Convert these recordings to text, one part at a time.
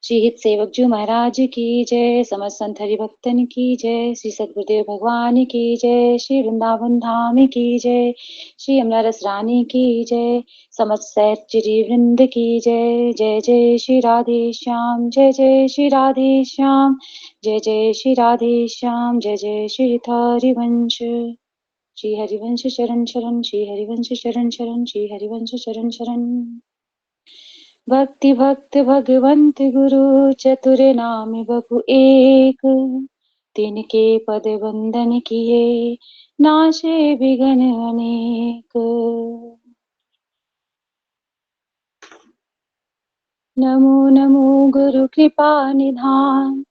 श्री हित सेवक जी महाराज की जय। समस्त संत हरि भक्तन की जय। श्री सद्गुरुदेव भगवान की जय। श्री वृंदावन धाम की जय। श्री अमला रस रानी की जय। समस्त सहचरी वृंद की जय। जय जय श्री राधे श्याम, जय जय श्री राधे श्याम, जय जय श्री राधे श्याम, जय जय श्री हरिवंश। श्री हरिवंश शरण शरण, श्री हरिवंश शरण शरण, श्री हरिवंश शरण शरण। भक्ति भक्त भगवंत गुरु चतुर नाम बहु एक, तिनके पद वंदन किए नाशे विघ्न अनेक। नमो नमो गुरु कृपा निधान,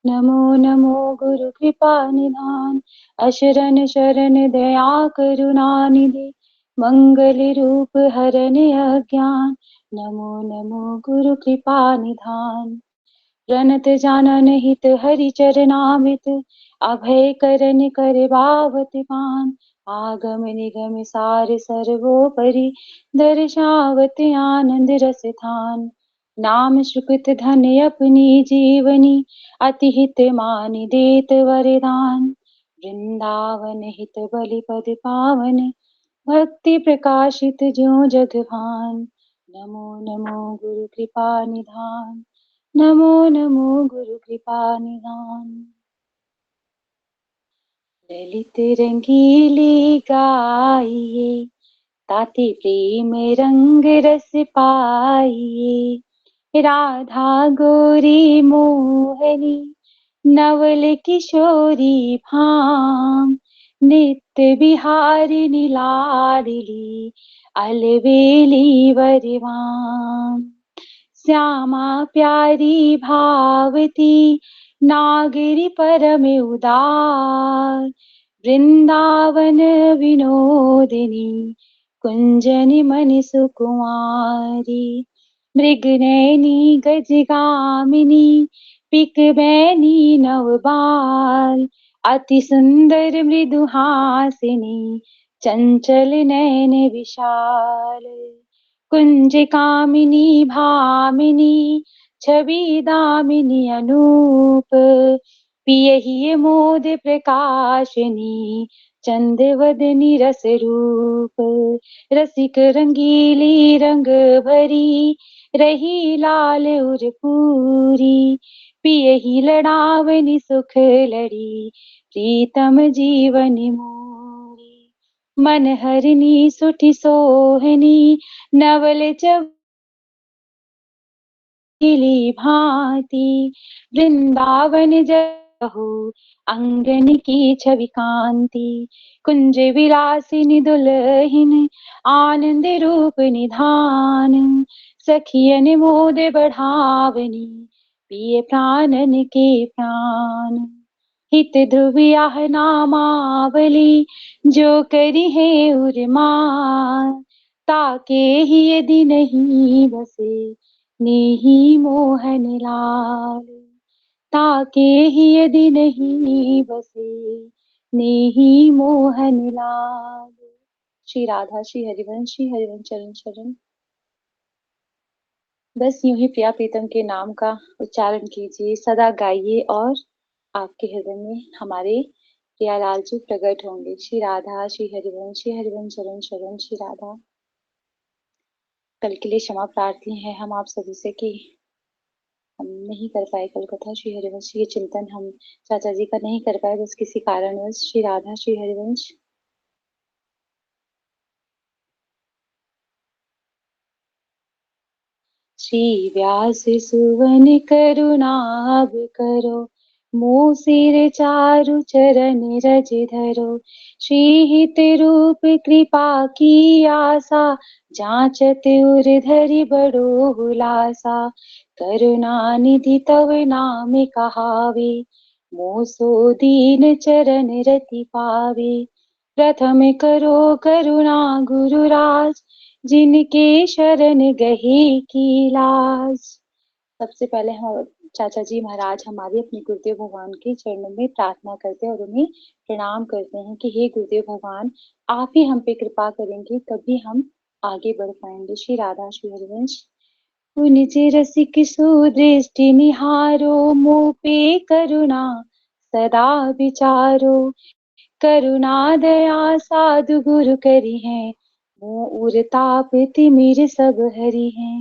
नमो नमो गुरु कृपा निधान। अशरण शरण दया करुणा निधि, मंगल रूप हरन अज्ञान। नमो नमो गुरु कृपा निधान। प्रणत जानन हित हरि चरणामृत, अभय करन कर बावत पान। आगम निगम सार सर्वोपरि, दर्शावत आनंद रस थान। नाम सुकृत धन अपनी जीवनी, अति हित मानि देत वरदान। वृंदावन हित बलि पद पावन, भक्ति प्रकाशित ज्यों जग भान। नमो नमो गुरु कृपा निधान, नमो नमो गुरु कृपा निधान। ललित रंगीली गाइए, ताते प्रेम रंग रस पाइए। राधा गोरी मोहनी, नवल किशोरी भाम। नित्य बिहारिणी लाडली, अलवेली वरवाम। श्यामा प्यारी भावती, नागरी परम उदार। वृंदावन विनोदिनी, कुंजनि मनि सुकुमारी। मृगनयनी गजगामिनी, पिकबैनी नवबाल। अति सुंदर मृदुहासिनी, चंचल नयन विशाल। कुंज कामिनी भामिनी, छवि दामिनी अनूप। पियहि मोद प्रकाशिनी, चंद वदनी रस रूप। रसिक रंगीली रंग भरी, रही लाल उर पूरी। पियहि लड़ावनी सुख लड़ी, प्रीतम जीवन मोरी। मन हरिणी सुठी सोहनी, नवल चवली भांति। वृंदावन जहु, अंगन की छवि कांति। कुंज विलासिनी दुल्हिन, आनंद रूप निधान। सखियन मोद बढ़ावनी, पिय प्राणन के प्राण। हित ध्रुविया नामावली, जो करी है उर्मान। ताके ही यदि नहीं बसे, नेही मोहन लाल। ताके ही यदि नहीं बसे, नेही मोहन लाल। श्री राधा श्री हरिवंश, श्री हरिवंश चरण शरण। बस यूं ही प्रिया प्रीतम के नाम का उच्चारण कीजिए, सदा गाइए और आपके हृदय में हमारे प्रियालाल जी प्रकट होंगे। श्री राधा श्री हरिवंश, श्री हरिवंश चरण शरण। श्री राधा। कल के लिए क्षमा प्रार्थी हैं हम आप सभी से कि हम नहीं कर पाए कल कथा श्री हरिवंश, ये चिंतन हम चाचा जी का नहीं कर पाए बस किसी कारणवश। श्री राधा श्री हरिवंश। श्री व्यास सुवन करुणाब करो, मोह सिर चारु चरण रज धरो। श्री हित रूप कृपा की आसा, जांचत उर धरि बड़ो हुलासा। करुणा निधि तव नाम कहावे, मोह सो दीन चरण रति पावे। प्रथम करो करुणा गुरुराज, जिनके शरण गहे की लाज। सबसे पहले हम चाचा जी महाराज हमारे अपने गुरुदेव भगवान के चरणों में प्रार्थना करते हैं और उन्हें प्रणाम करते हैं कि हे गुरुदेव भगवान, आप ही हम पे कृपा करेंगे तभी हम आगे बढ़ पाएंगे। श्री राधा श्री हरिवंश। निज रसिक सुदृष्टि निहारो, मुँह पे करुणा सदा विचारो। करुणा दया साधु गुरु करी है, मोह उर ताप तिमिर सब हरि है।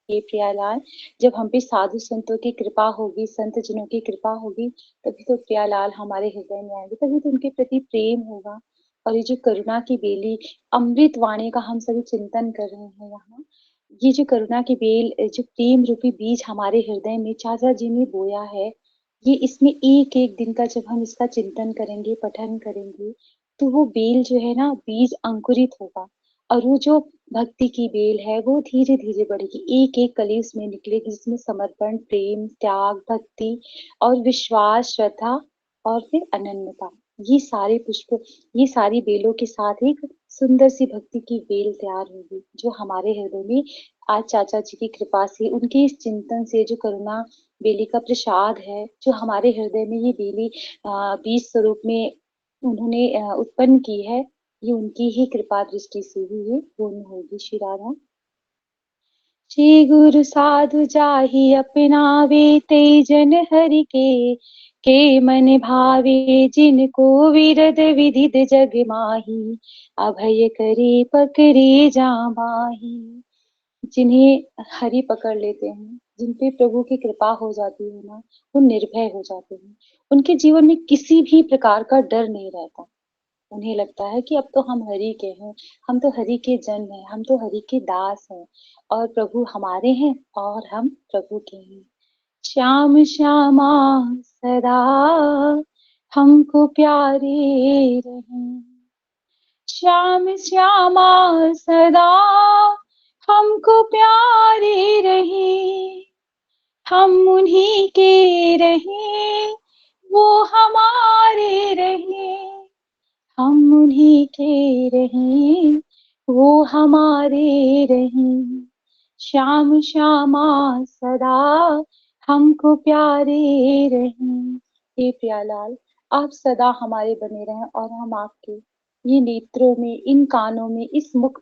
ये प्रियालाल, जब हम पे साधु संतों की कृपा होगी, संत जनों की कृपा होगी, तभी तो प्रियालाल हमारे हृदय में आएंगे, तभी तो उनके प्रति प्रेम होगा। और ये जो करुणा की बेली, अमृत वाणी का हम सभी चिंतन कर रहे हैं यहाँ, ये जो करुणा की बेल, जो प्रेम रूपी बीज हमारे हृदय में चाचा जी ने बोया है, ये इसमें एक एक दिन का जब हम इसका चिंतन करेंगे, पठन करेंगे, तो वो बेल जो है ना, बीज अंकुरित होगा। और वो जो भक्ति की बेल है, वो धीरे धीरे बढ़ेगी, एक एक कली उसमें निकलेगी, जिसमें समर्पण, प्रेम, त्याग, भक्ति और विश्वास, श्रद्धा और फिर अनन्यता, ये सारे पुष्प, ये सारी बेलों के साथ एक सुंदर सी भक्ति की बेल तैयार होगी, जो हमारे हृदय में आज चाचा जी की कृपा से, उनके इस चिंतन से, जो करुणा बेली का प्रसाद है, जो हमारे हृदय में ये बेली बीज स्वरूप में उन्होंने उत्पन्न की है, ये उनकी ही कृपा दृष्टि से ही ये पूर्ण होगी। श्री राधा। श्री गुरु साधु जाहि अपनावे, ते जन हरि के मन भावे। जिनको विरद विदित जग माही, अभय करे पकड़े जा माही। जिन्हें हरि पकड़ लेते हैं, जिन पे प्रभु की कृपा हो जाती है ना, वो निर्भय हो जाते हैं। उनके जीवन में किसी भी प्रकार का डर नहीं रहता। उन्हें लगता है कि अब तो हम हरि के हैं, हम तो हरि के जन हैं, हम तो हरि के दास हैं, और प्रभु हमारे हैं और हम प्रभु के हैं। श्याम श्यामा सदा हमको प्यारे रहें, श्याम श्यामा सदा हमको प्यारे रहे। हम उन्हीं के रहे, वो हमारे रहे। हम उन्हीं के रहे, वो हमारे रहे। श्याम श्यामा सदा हमको प्यारे रहे। हे प्यालाल, आप सदा हमारे बने रहें और हम आपके। ये नेत्रों में, इन कानों में, इस मुख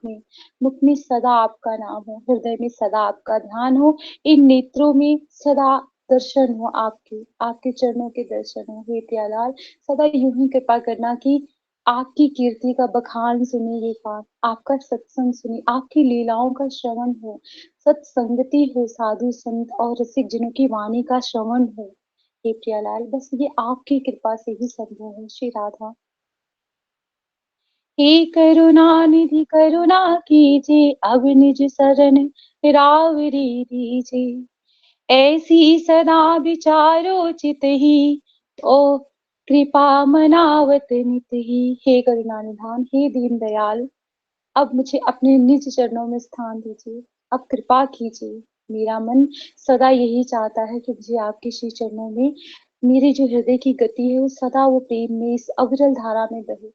में सदा आपका नाम हो, हृदय में सदा आपका ध्यान हो, इन नेत्रों में सदा दर्शन हो आपके, आपके चरणों के दर्शन हो। हे प्यालाल, सदा यूं ही कृपा करना कि आपकी कीर्ति का बखान सुने ये कान, आपका सत्संग सुने, आपकी लीलाओं का श्रवण हो, सत्संगति हो, साधु संत और रसिक जनों की वाणी का श्रवण हो। हे प्रियालाल, बस ये आपकी कृपा से ही संभव है। श्री राधा। हे करुणा निधि करुणा कीजिए, अब निज शरण रावरी दीजिए। ऐसी सदा विचारो चित ही, ओ कृपा मनावत नित ही। हे करुणा निधान, हे दीन दयाल, अब मुझे अपने निज चरणों में स्थान दीजिए, अब कृपा कीजिए। मेरा मन सदा यही चाहता है कि मुझे आपके श्री चरणों में, मेरे जो हृदय की गति है वो सदा वो प्रेम में, इस अविरल धारा में बहे।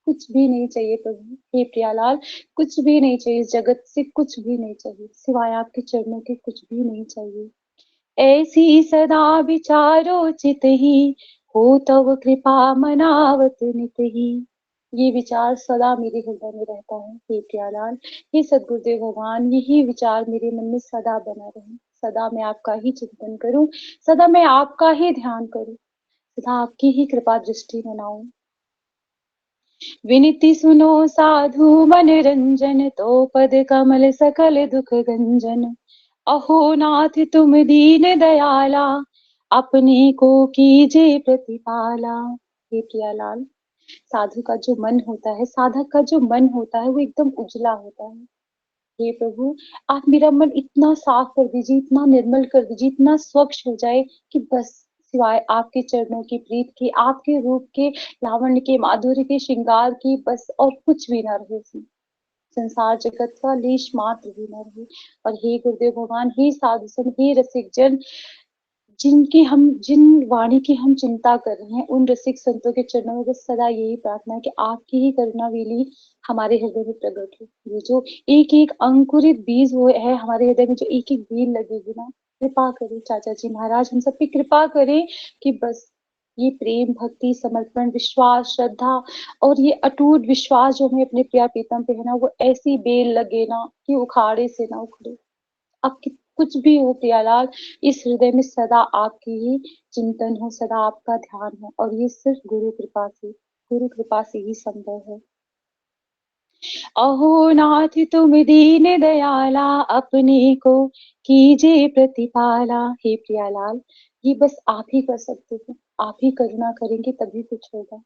कुछ भी नहीं चाहिए प्रभु। हे प्रियालाल, कुछ भी नहीं चाहिए, इस जगत से कुछ भी नहीं चाहिए, सिवाय आपके चरणों के कुछ भी नहीं चाहिए। ऐसी सदा विचारो चित ही, हो तव कृपा मनावत नित ही। ये विचार सदा मेरे हृदय में रहता है। हे प्यालाल, हे सदगुरुदेव भगवान, यही विचार मेरे मन में सदा बना रहे। सदा मैं आपका ही चिंतन करूं, सदा मैं आपका ही ध्यान करूं, सदा आपकी ही कृपा दृष्टि बनाऊं। विनती सुनो साधु मनरंजन, तो पद कमल सकल दुख गंजन। अहो नाथ तुम दीन दयाला, अपने को कीजे प्रतिपाला। हे प्रियालाल, साधु का जो मन होता है, साधक का जो मन होता है, वो एकदम उजला होता है। हे प्रभु, आप मेरा मन इतना साफ कर दीजिए, इतना निर्मल कर दीजिए, इतना स्वच्छ हो जाए कि बस सिवाय आपके चरणों की प्रीत के, आपके रूप के लावण्य के, माधुर्य के, श्रृंगार की, बस और कुछ भी ना रहे उसमें। संसार जगत का लेश मात्र भी न रहे। और हे गुरुदेव भगवान, हे साधु संत, हे रसिक जन, जिनकी हम, जिन वाणी की हम चिंता कर रहे हैं, उन रसिक संतों के चरणों में बस सदा यही प्रार्थना है कि आपकी ही करुणा वेली हमारे हृदय में प्रकट हो। ये जो एक एक अंकुरित बीज हुए है हमारे हृदय में, जो एक एक बेल लगेगी ना, कृपा करें चाचा जी महाराज, हम सब पे कृपा करें कि बस ये प्रेम, भक्ति, समर्पण, विश्वास, श्रद्धा और ये अटूट विश्वास जो हमें अपने प्रिया प्रीतम पे है ना, वो ऐसी बेल लगे ना कि उखाड़े से ना उखड़े। अब कुछ भी हो प्रियालाल, इस हृदय में सदा आपकी ही चिंतन हो, सदा आपका ध्यान हो, और ये सिर्फ गुरु कृपा से ही संभव है। अहो नाथ तुम दीन दयाला, अपने को कीजिए प्रतिपाला। हे प्रियालाल, ये बस आप ही कर सकते हो, आप ही करुणा करेंगे तभी कुछ होगा।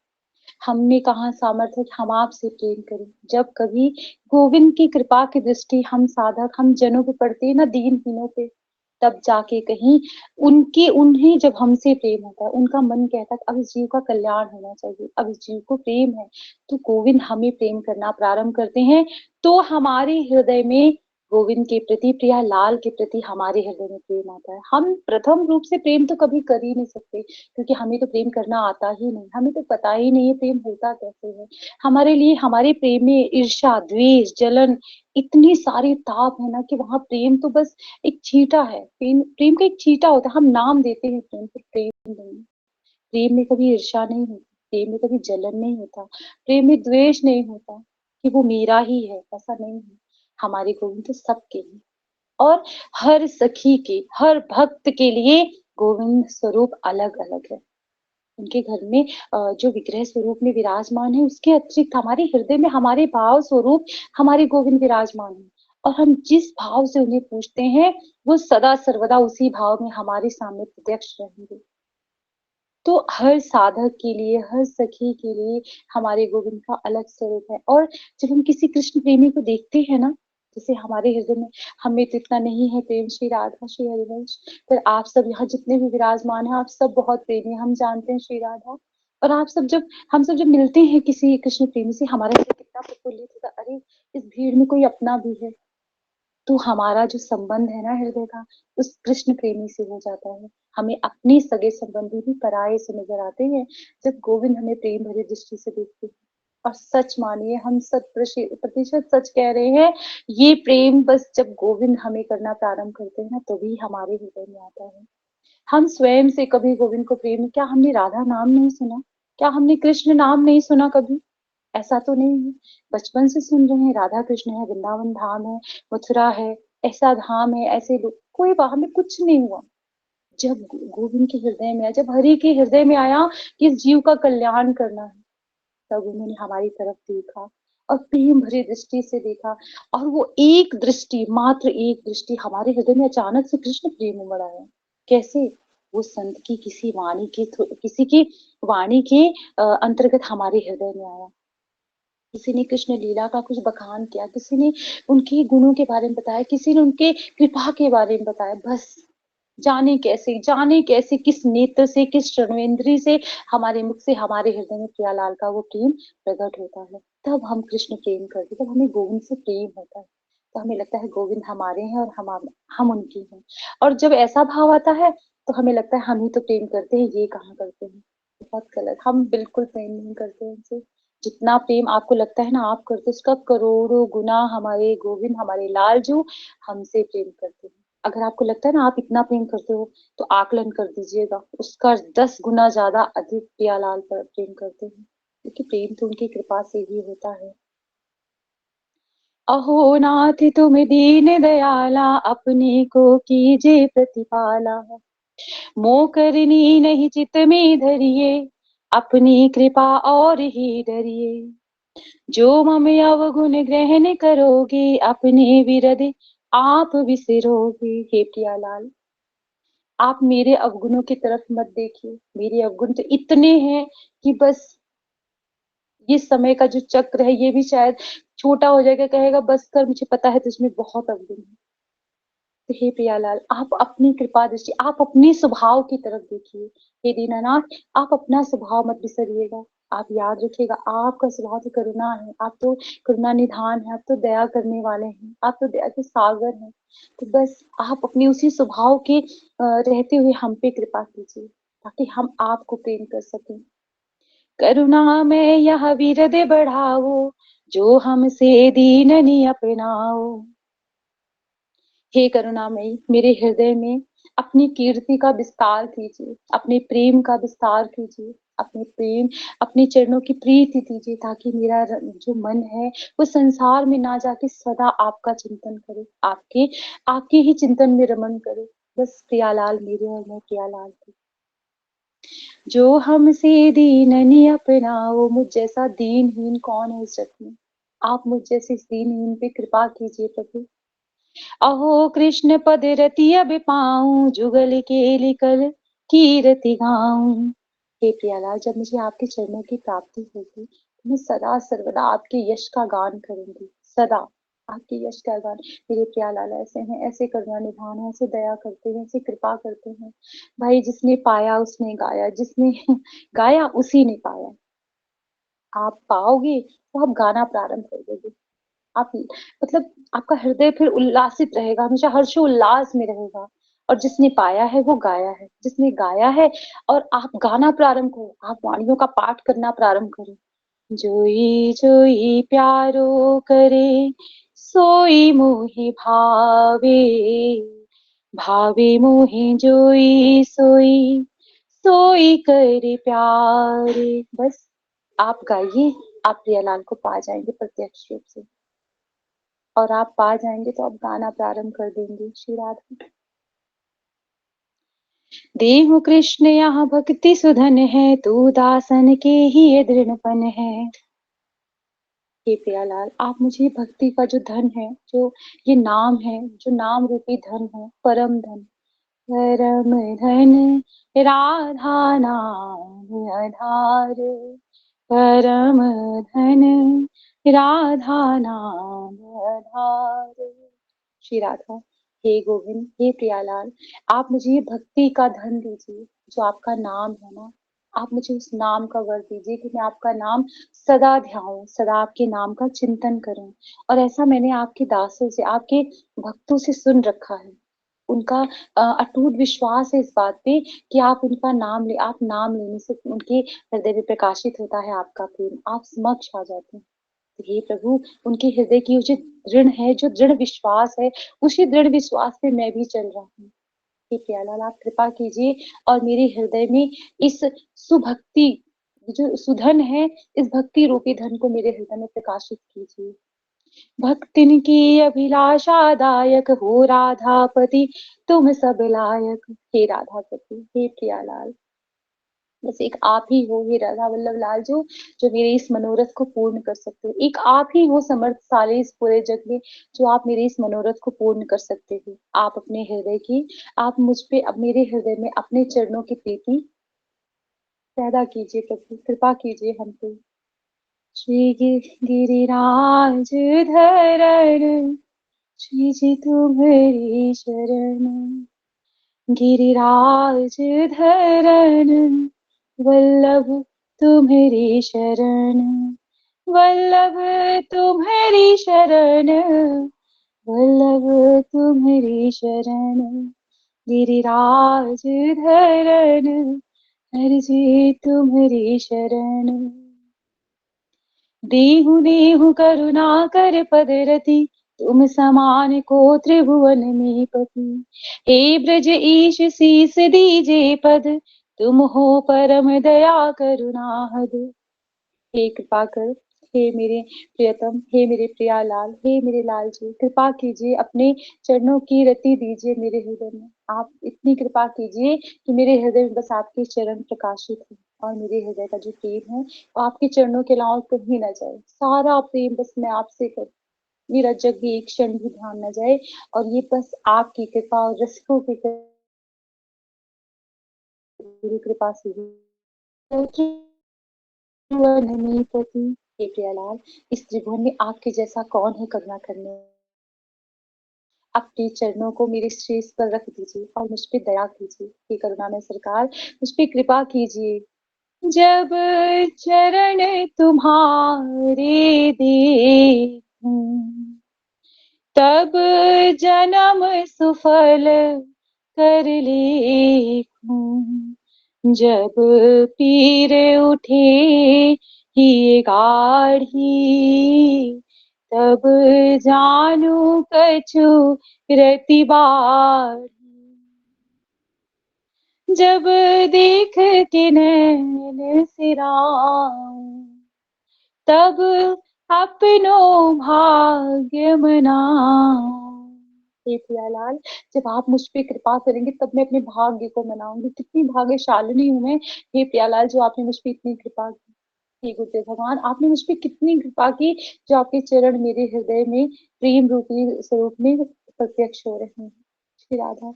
हम में कहाँ सामर्थ्य है कि हम आपसे प्रेम करें। जब कभी गोविंद की कृपा की दृष्टि हम साधक, हम जनों पे पड़ती है ना, दीनहीनों पे, तब जाके कहीं उनके उन्हें जब हमसे प्रेम होता है, उनका मन कहता है अब इस जीव का कल्याण होना चाहिए, अब इस जीव को प्रेम है, तो गोविंद हमें प्रेम करना प्रारंभ करते हैं। तो हमारे हृदय में गोविंद के प्रति, प्रिया लाल के प्रति हमारे हृदय में प्रेम आता है। हम प्रथम रूप से प्रेम तो कभी कर ही नहीं सकते, क्योंकि हमें तो प्रेम करना आता ही नहीं, हमें तो पता ही नहीं है प्रेम होता कैसे है। हमारे लिए हमारे प्रेम में ईर्ष्या, द्वेष, जलन, इतनी सारी ताप है ना कि वहां प्रेम तो बस एक छींटा है। प्रेम प्रेम का एक छींटा होता है, हम नाम देते हैं प्रेम पर, प्रेम नहीं। प्रेम में कभी ईर्ष्या नहीं होती, प्रेम में कभी जलन नहीं होता, प्रेम में द्वेष नहीं होता कि वो मेरा ही है, ऐसा नहीं है। हमारे गोविंद तो सबके हैं, और हर सखी के, हर भक्त के लिए गोविंद स्वरूप अलग अलग है। उनके घर में जो विग्रह स्वरूप में विराजमान है, उसके अतिरिक्त हमारे हृदय में हमारे भाव स्वरूप हमारे गोविंद विराजमान है, और हम जिस भाव से उन्हें पूछते हैं, वो सदा सर्वदा उसी भाव में हमारे सामने प्रत्यक्ष रहेंगे। तो हर साधक के लिए, हर सखी के लिए हमारे गोविंद का अलग स्वरूप है। और जब हम किसी कृष्ण प्रेमी को देखते हैं ना, जैसे हमारे हृदय में, हमें तो इतना नहीं है प्रेम श्री राधा श्री हरिवंश, पर आप सब यहाँ जितने भी विराजमान हैं, आप सब बहुत प्रेमी हैं, हम जानते हैं श्री राधा। और आप सब जब, हम सब जब मिलते हैं किसी कृष्ण प्रेमी से, हमारा हृदय कितना प्रफुल्लित होता है, अरे इस भीड़ में कोई अपना भी है। तो हमारा जो संबंध है ना हृदय का, उस कृष्ण प्रेमी से हो जाता है। हमें अपने सगे संबंधी भी पराये से नजर आते हैं, जब गोविंद हमें प्रेम भरी दृष्टि से देखते हैं। और सच मानिए, हम 100% सच कह रहे हैं, ये प्रेम बस जब गोविंद हमें करना प्रारंभ करते हैं ना, तभी हमारे हृदय में आता है। हम स्वयं से कभी गोविंद को प्रेम, क्या हमने राधा नाम नहीं सुना, क्या हमने कृष्ण नाम नहीं सुना कभी? ऐसा तो नहीं है। बचपन से सुन रहे हैं, राधा कृष्ण है, वृंदावन धाम है, मथुरा है, ऐसा धाम है, ऐसे लोग, कोई हमें कुछ नहीं हुआ। जब गोविंद के हृदय में आया, जब हरि के हृदय में आया कि इस जीव का कल्याण करना है, तब उन्होंने हमारी तरफ देखा और प्रेम भरी दृष्टि से देखा। और वो एक दृष्टि, मात्र एक दृष्टि, हमारे हृदय में अचानक से कृष्ण प्रेम उमड़ आया। कैसे? वो संत की किसी वाणी के किसी की वाणी के अंतर्गत हमारे हृदय में आया। किसी ने कृष्ण लीला का कुछ बखान किया, किसी ने उनके गुणों के बारे में बताया, किसी ने उनके कृपा के बारे में बताया। बस जाने कैसे किस नेत्र से, किस श्रवणेंद्रिय से हमारे मुख से हमारे हृदय में प्रियालाल का वो प्रेम प्रकट होता है। तब हम कृष्ण प्रेम करते, तब हमें गोविंद से प्रेम होता है। तो हमें लगता है गोविंद हमारे हैं और हम उनके हैं। और जब ऐसा भाव आता है, तो हमें लगता है हम ही तो प्रेम करते हैं, ये कहाँ करते हैं। बहुत गलत, हम बिल्कुल प्रेम नहीं करते उनसे। जितना प्रेम आपको लगता है ना आप करते, उसका करोड़ों गुना हमारे गोविंद, हमारे लालजू हमसे प्रेम करते हैं। अगर आपको लगता है ना आप इतना प्रेम करते हो, तो आकलन कर दीजिएगा, उसका 10 गुना ज्यादा अधिक प्रियालाल पर प्रेम करते हैं, क्योंकि प्रेम तो उनकी कृपा से ही होता है। अहो नाथ तुम दीन दयाला, अपने को कीजिए प्रतिपाला। मोह करनी नहीं चित में धरिए, अपनी कृपा और ही डरिए। जो मम अवगुण ग्रहण करोगे, अपने विरद आप विसरोगे। हे प्रियालाल, आप मेरे अवगुणों की तरफ मत देखिए। मेरे अवगुण तो इतने हैं कि बस ये समय का जो चक्र है, ये भी शायद छोटा हो जाएगा, कहेगा बस कर, मुझे पता है तुझमें बहुत अवगुण है। तो हे प्रियालाल, आप अपनी कृपा दृष्टि, आप अपने स्वभाव की तरफ देखिए। हे दीनानाथ, आप अपना स्वभाव मत बिसरिएगा। आप याद रखिएगा, आपका स्वभाव तो करुणा है, आप तो करुणा निधान है, आप तो दया करने वाले हैं, आप तो दया के सागर हैं। तो बस आप अपने उसी स्वभाव के रहते हुए हम पे कृपा कीजिए, ताकि हम आपको प्रेम कर सकें। करुणा में यह विरद बढ़ाओ, जो हमसे दीननी अपनाओ। हे करुणामयी, मेरे हृदय में अपनी कीर्ति का विस्तार कीजिए, अपने प्रेम का विस्तार कीजिए। अपने प्रेम, अपने चरणों की प्रीति दीजिए ताकि मेरा जो मन है वो संसार में ना जाके सदा आपका चिंतन करे, आपके आपके ही चिंतन में रमन करे। बस प्रियालाल मेरे और मैं प्रियालाल की। जो हमसे दीन अपनाओ, मुझ जैसा दीनहीन कौन है इस जग में। आप मुझ जैसे इस दीनहीन पे कृपा कीजिए प्रभु। अहो कृष्ण पद रति अब पाऊं, जुगल केली कल कीरति गाऊं। हे प्रियालाल, जब मुझे आपके चरणों की प्राप्ति होगी तो मैं सदा सर्वदा आपके यश का गान करूंगी, सदा आपके यश का गान। मेरे प्रियालाल ऐसे हैं, ऐसे करुणा निधान है, ऐसे दया करते हैं, ऐसे कृपा करते हैं। भाई जिसने पाया उसने गाया, जिसने गाया उसी ने पाया। आप पाओगे तो आप गाना प्रारंभ कर दोगे। आप मतलब आपका हृदय फिर उल्लासित रहेगा, हमेशा हर्षोल्लास में रहेगा। और जिसने पाया है वो गाया है, जिसने गाया है और आप गाना प्रारंभ करो, आप वाणियों का पाठ करना प्रारंभ करो। जोई जोई प्यारो करे, सोई मोहि भावे, भावे मोहि जोई सोई, सोई करे प्यारे। बस आप गाइए, आप प्रियालाल को पा जाएंगे प्रत्यक्ष रूप से। और आप पा जाएंगे तो आप गाना प्रारंभ कर देंगे। श्री राधा। देहु कृष्ण यहाँ भक्ति सुधन है, तू दासन के ही ये दृढ़पन है। हे प्रियालाल, आप मुझे भक्ति का जो धन है, जो ये नाम है, जो नाम रूपी धन है, परम धन, परम धन राधा नाम आधार, परम धन राधा नाम आधार। श्री राधा। हे गोविंद, हे प्रियालाल, आप मुझे ये भक्ति का धन दीजिए, जो आपका नाम है ना। आप मुझे उस नाम का वर दीजिए कि मैं आपका नाम सदा ध्याऊं, सदा आपके नाम का चिंतन करूं। और ऐसा मैंने आपके दासों से, आपके भक्तों से सुन रखा है। उनका अटूट विश्वास है इस बात पे कि आप उनका नाम ले, आप नाम लेने से उनके हृदय में प्रकाशित होता है आपका प्रेम, आप समक्ष आ जाते हैं। तो हे प्रभु, उनके हृदय की जो दृढ़ है, जो दृढ़ विश्वास है, उसी दृढ़ विश्वास पे मैं भी चल रहा हूँ। हे प्यालाल, आप कृपा कीजिए और मेरे हृदय में इस सुभक्ति, जो सुधन है, इस भक्ति रूपी धन को मेरे हृदय में प्रकाशित कीजिए। भक्तिन की अभिलाषादायक हो राधापति, तुम सब लायक। हे राधापति, हे प्रियालाल, बस एक आप ही हो, हे राधा वल्लभ लाल, जो मेरे इस मनोरथ को पूर्ण कर सकते हो। एक आप ही हो समर्थशाली इस पूरे जग में, जो आप मेरे इस मनोरथ को पूर्ण कर सकते हो। आप अपने हृदय की, आप मुझ पे, अब मेरे हृदय में अपने चरणों की प्रीति पैदा कीजिए प्रभु, कृपा कीजिए हम पे। श्री गिरिराज धरण, श्री जी तुम्हारी शरण, गिरिराज धरण, वल्लभ तुम्हारी शरण, वल्लभ तुम्हारी शरण, वल्लभ तुम्हारी शरण, गिरिराज धरण, हर जी तुम्हारी शरण। देहु देहु करुणा कर पद रति, तुम समान को त्रिभुवन में पति। हे ब्रज ईश शीस दीजे पद, तुम हो परम दया करुणा हद। हे कृपा कर, हे मेरे प्रियतम, हे मेरे प्रियालाल, हे मेरे लाल जी, कृपा कीजिए, अपने चरणों की रति दीजिए मेरे हृदय में। आप इतनी कृपा कीजिए कि मेरे हृदय में बस आपके चरण प्रकाशित हो, और मेरे हृदय का जो प्रेम है वो आपके चरणों के अलावा कहीं ना जाए। सारा प्रेम बस मैं आपसे कर, मेरा जग भी एक क्षण भी ध्यान न जाए, और ये बस आपकी कृपा और रसिकों की गुरु कृपा से ही। पति, हे प्रियालाल, इस त्रिभुवन में आपके जैसा कौन है करुणा करने। अपने चरणों को मेरे शीश पर रख दीजिए और मुझ पे दया कीजिए। हे करुणा में सरकार, मुझ पे कृपा कीजिए। जब चरण तुम्हारे देखूं, तब जन्म सुफल कर लेखूं। जब पीर उठे ही गाढ़ी, तब जानू कछु रति बाढ़ी। जब देख के नैन सिराऊं, तब अपनों भाग्य मनाऊं। हे प्रियालाल, जब आप मुझ पे कृपा करेंगे तब मैं अपने भाग्य को मनाऊंगी। कितनी भाग्यशालिनी हूँ मैं, हे प्रियालाल, जो आपने मुझ पे इतनी कृपा की। हे गुरुदेव भगवान, आपने मुझ पे कितनी कृपा की, जो आपके चरण मेरे हृदय में प्रेम रूपी स्वरूप में प्रत्यक्ष हो रहे हैं। श्री राधा।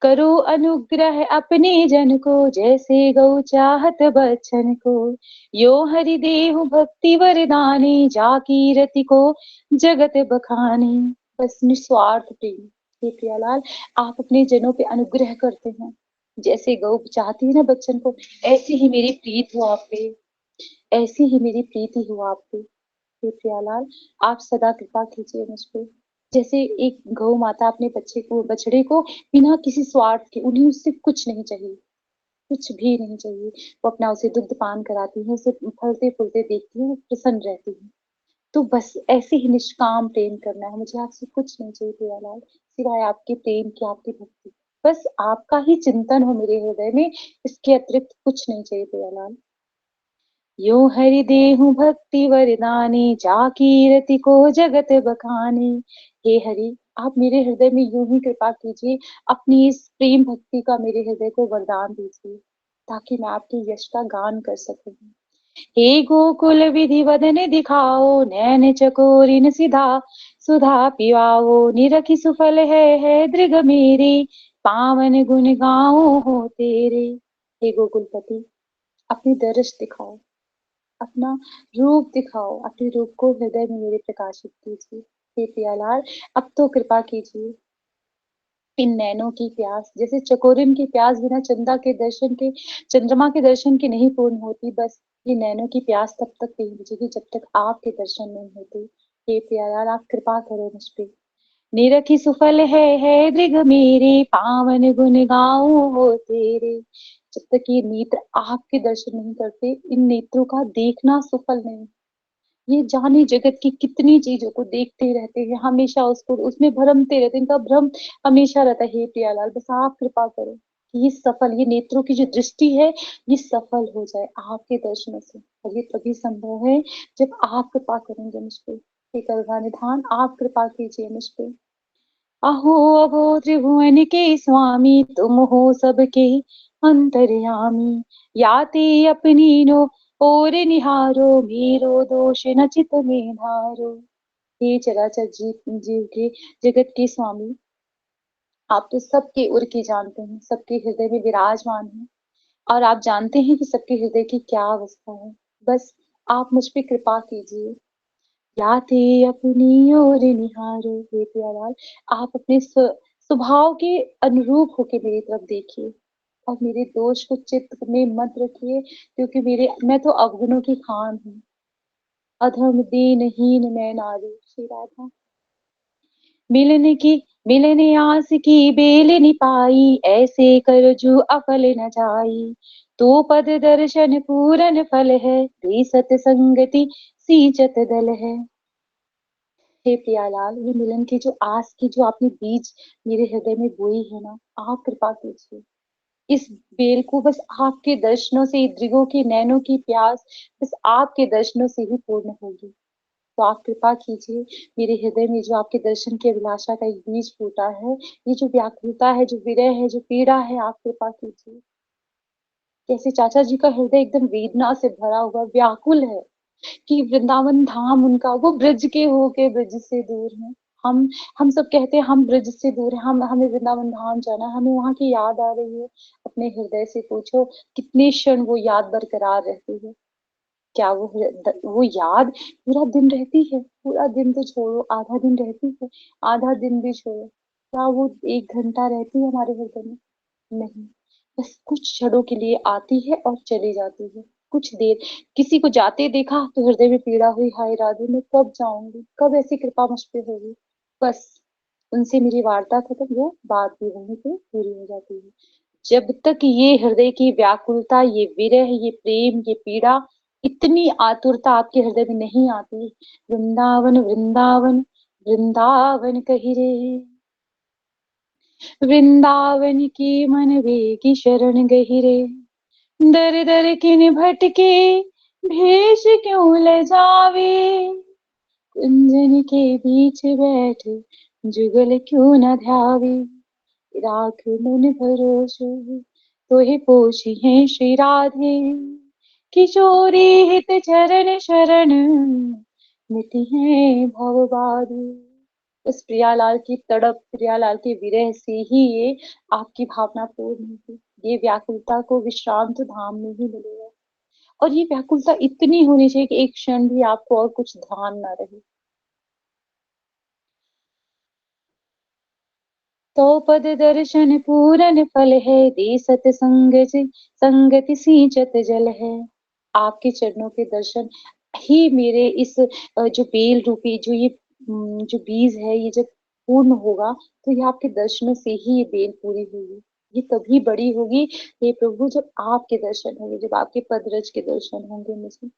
करो अनुग्रह अपने जन को, जैसे गौ चाहत बच्चन को। यो हरि देहु भक्ति वरदाने, जाकी रति को जगत बखाने। बस निस्वार्थ प्रेम। हे प्रियालाल, आप अपने जनों पे अनुग्रह करते हैं, जैसे गौ चाहती है ना बच्चन को, ऐसी ही मेरी प्रीत हो आप पे, ऐसी ही मेरी प्रीति हो आप पे। हे प्रियालाल, आप सदा कृपा कीजिए मुझ पे। जैसे एक गौ माता अपने बच्चे को, बछड़े को बिना किसी स्वार्थ के, उन्हें उससे कुछ नहीं चाहिए, कुछ भी नहीं चाहिए, वो अपना उसे दुग्ध पान कराती है, उसे फलते फूलते देखती है, वो प्रसन्न रहती है। तो बस ऐसे ही निष्काम प्रेम करना है मुझे, आपसे कुछ नहीं चाहिए प्रियालाल, सिवाय आपके प्रेम की, आपकी भक्ति। बस आपका ही चिंतन हो मेरे हृदय में, इसके अतिरिक्त कुछ नहीं चाहिए प्रियालाल। यो हरि देहु भक्ति वरदानी, जाकी रति को जगत बखानी। हे हरि, आप मेरे हृदय में यूं ही कृपा कीजिए, अपनी इस प्रेम भक्ति का मेरे हृदय को वरदान दीजिए, ताकि मैं आपके यश का गान कर सकूं। हे गोकुल विधि वदन दिखाओ, नैन चकोरिन सिधा सुधा पिवाओ। निरखि सुफल है दृग मेरे, पावन गुण गाओ हो तेरे। हे गोकुलपति, अपनी दर्श दिखाओ, अपना रूप दिखाओ, अपने रूप को हृदय में मेरे प्रकाशित कीजिए। हे प्रियालाल, अब तो कृपा कीजिए। इन नैनों की प्यास, जैसे चकोरिन की प्यास बिना चंदा के दर्शन के, चंद्रमा के दर्शन की नहीं पूर्ण होती, बस ये नैनों की प्यास तब तक नहीं बुझेगी जब तक आपके दर्शन नहीं होते। हे प्यालाल, आप कृपा करो मुझ पे। निरखि सुफल है दृग मेरे, पावन गुण गाऊं हो तेरे। जब तक ये नेत्र आपके दर्शन नहीं करते, इन नेत्रों का देखना सुफल नहीं। ये जाने जगत की कितनी चीजों को देखते रहते हैं, हमेशा उसको उसमें भ्रमते रहते हैं, इनका भ्रम हमेशा रहता है। हे प्रियालाल, बस आप कृपा करो कि ये सफल, ये नेत्रों की जो दृष्टि है, ये सफल हो जाए आपके दर्शनों से। और ये तभी संभव है जब आप कृपा करेंगे मुझ पे। हे करुणानिधान, आप कृपा कीजिए मुझ पे। अहो अहो त्रिभुवन के स्वामी, तुम हो सबके अंतर्यामी। याति अपनी नो और निहारो, मेरो दोष न चित में धारो। हे चराचर जीव जीव के जगत के स्वामी, आप तो सबके उर की जानते हैं, सबके हृदय में विराजमान हैं, और आप जानते हैं कि सबके हृदय की क्या अवस्था है। बस आप मुझ पे कृपा कीजिए। याते अपनी ओर निहारो। हे प्यालाल, आप अपने स्वभाव के अनुरूप होके मेरी तरफ देखिए, और मेरे दोष को चित्त में मत रखिए, क्योंकि मेरे मैं तो अवगुणों की खान हूँ, अधम दीनहीन मैं नारी। श्री राधा। मिलने की मिलने आस की बेल नि पाई, ऐसे कर जो अफल न जाई। तो पद दर्शन पूरन फल है, दे सतसंगति सींचत दल है। हे प्रियालाल, ये मिलन की जो आस की जो आपने बीज मेरे हृदय में बोई है ना, आप कृपा कीजिए। इस बेल को बस आपके दर्शनों से, दृगों की नैनों की प्यास बस आपके दर्शनों से ही पूर्ण होगी। तो आप कृपा कीजिए, मेरे हृदय में जो आपके दर्शन की अभिलाषा का एक बीज फूटा है, ये जो व्याकुलता है, जो विरह है, जो पीड़ा है, आप कृपा कीजिए। जैसे चाचा जी का हृदय एकदम वेदना से भरा हुआ व्याकुल है कि वृंदावन धाम उनका, वो ब्रज के होके ब्रज से दूर है। हम हम सब कहते हैं हम ब्रज से दूर है, हम हमें वृंदावन धाम जाना है, हमें वहां की याद आ रही है। अपने हृदय से पूछो, कितने क्षण वो याद बरकरार रहती है। क्या वो याद पूरा दिन रहती है? पूरा दिन तो छोड़ो, आधा दिन रहती है, आधा दिन भी छोड़ो, क्या वो 1 घंटा रहती है हमारे हृदय में? नहीं। बस कुछ क्षणों के लिए आती है और चली जाती है। कुछ देर, किसी को जाते देखा तो हृदय में पीड़ा हुई, हाय राधे, मैं कब जाऊंगी, कब ऐसी कृपा मुझ पे होगी। बस उनसे मेरी वार्ता खत्म, वो बात भी वहीं पे पूरी हो जाती है। जब तक ये हृदय की व्याकुलता, ये विरह, ये प्रेम, ये पीड़ा, इतनी आतुरता आपके हृदय में नहीं आती, वृंदावन वृंदावन वृंदावन कही रे, वृंदावन की मन वे की शरण गहिरे, दर दर किन भटके भेष क्यों ल जावे, कुंजन के बीच बैठ जुगल क्यों न ध्यावे, राख मन भरोसो तो ही पोषी है श्री राधे, किशोरी हित चरण शरण मिटी है भव बाधे। उस प्रियालाल की तड़प, प्रियालाल के विरह से ही ये आपकी भावना पूर्ण होगी। ये व्याकुलता को विश्राम तो धाम में ही मिलेगा। और ये व्याकुलता इतनी होनी चाहिए कि एक क्षण भी आपको और कुछ ध्यान ना रहे। तो पद दर्शन पूरन फल है, दे सतसंग संगति सींचत जल है। आपके चरणों के दर्शन ही मेरे इस जो बेल रूपी जो ये जो बीज है, ये जब पूर्ण होगा तो ये आपके दर्शनों से ही ये बेल पूरी होगी। ये तभी बड़ी होगी हे प्रभु जब आपके दर्शन होंगे, जब आपके पदरज के दर्शन होंगे मुझे।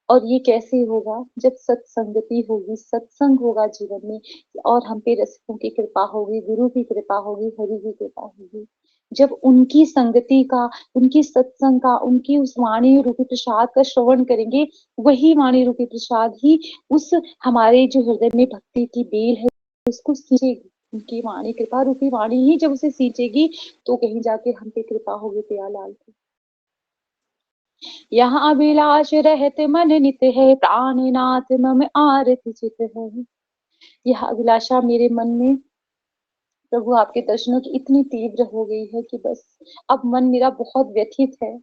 और ये कैसे होगा? जब सत्संगति होगी, सत्संग होगा जीवन में, और हम पे रसिकों की कृपा होगी, गुरु की कृपा होगी, हरि की कृपा होगी। जब उनकी संगति का, उनकी सत्संग का, उनकी उस वाणी रूपी प्रसाद का श्रवण करेंगे, वही वाणी रूपी प्रसाद ही उस हमारे जो हृदय में भक्ति की बेल है उसको सींचेगी। उनकी वाणी, कृपा रूपी वाणी ही जब उसे सींचेगी तो कहीं जाके हम पे कृपा होगी प्रियालाल की। यहाँ अभिलाष रहत मन नित है, प्राणनाथ मम आरति चित है। यह अभिलाषा मेरे मन में प्रभु आपके दर्शनों की इतनी तीव्र हो गई है कि बस अब मन मेरा बहुत व्यथित है।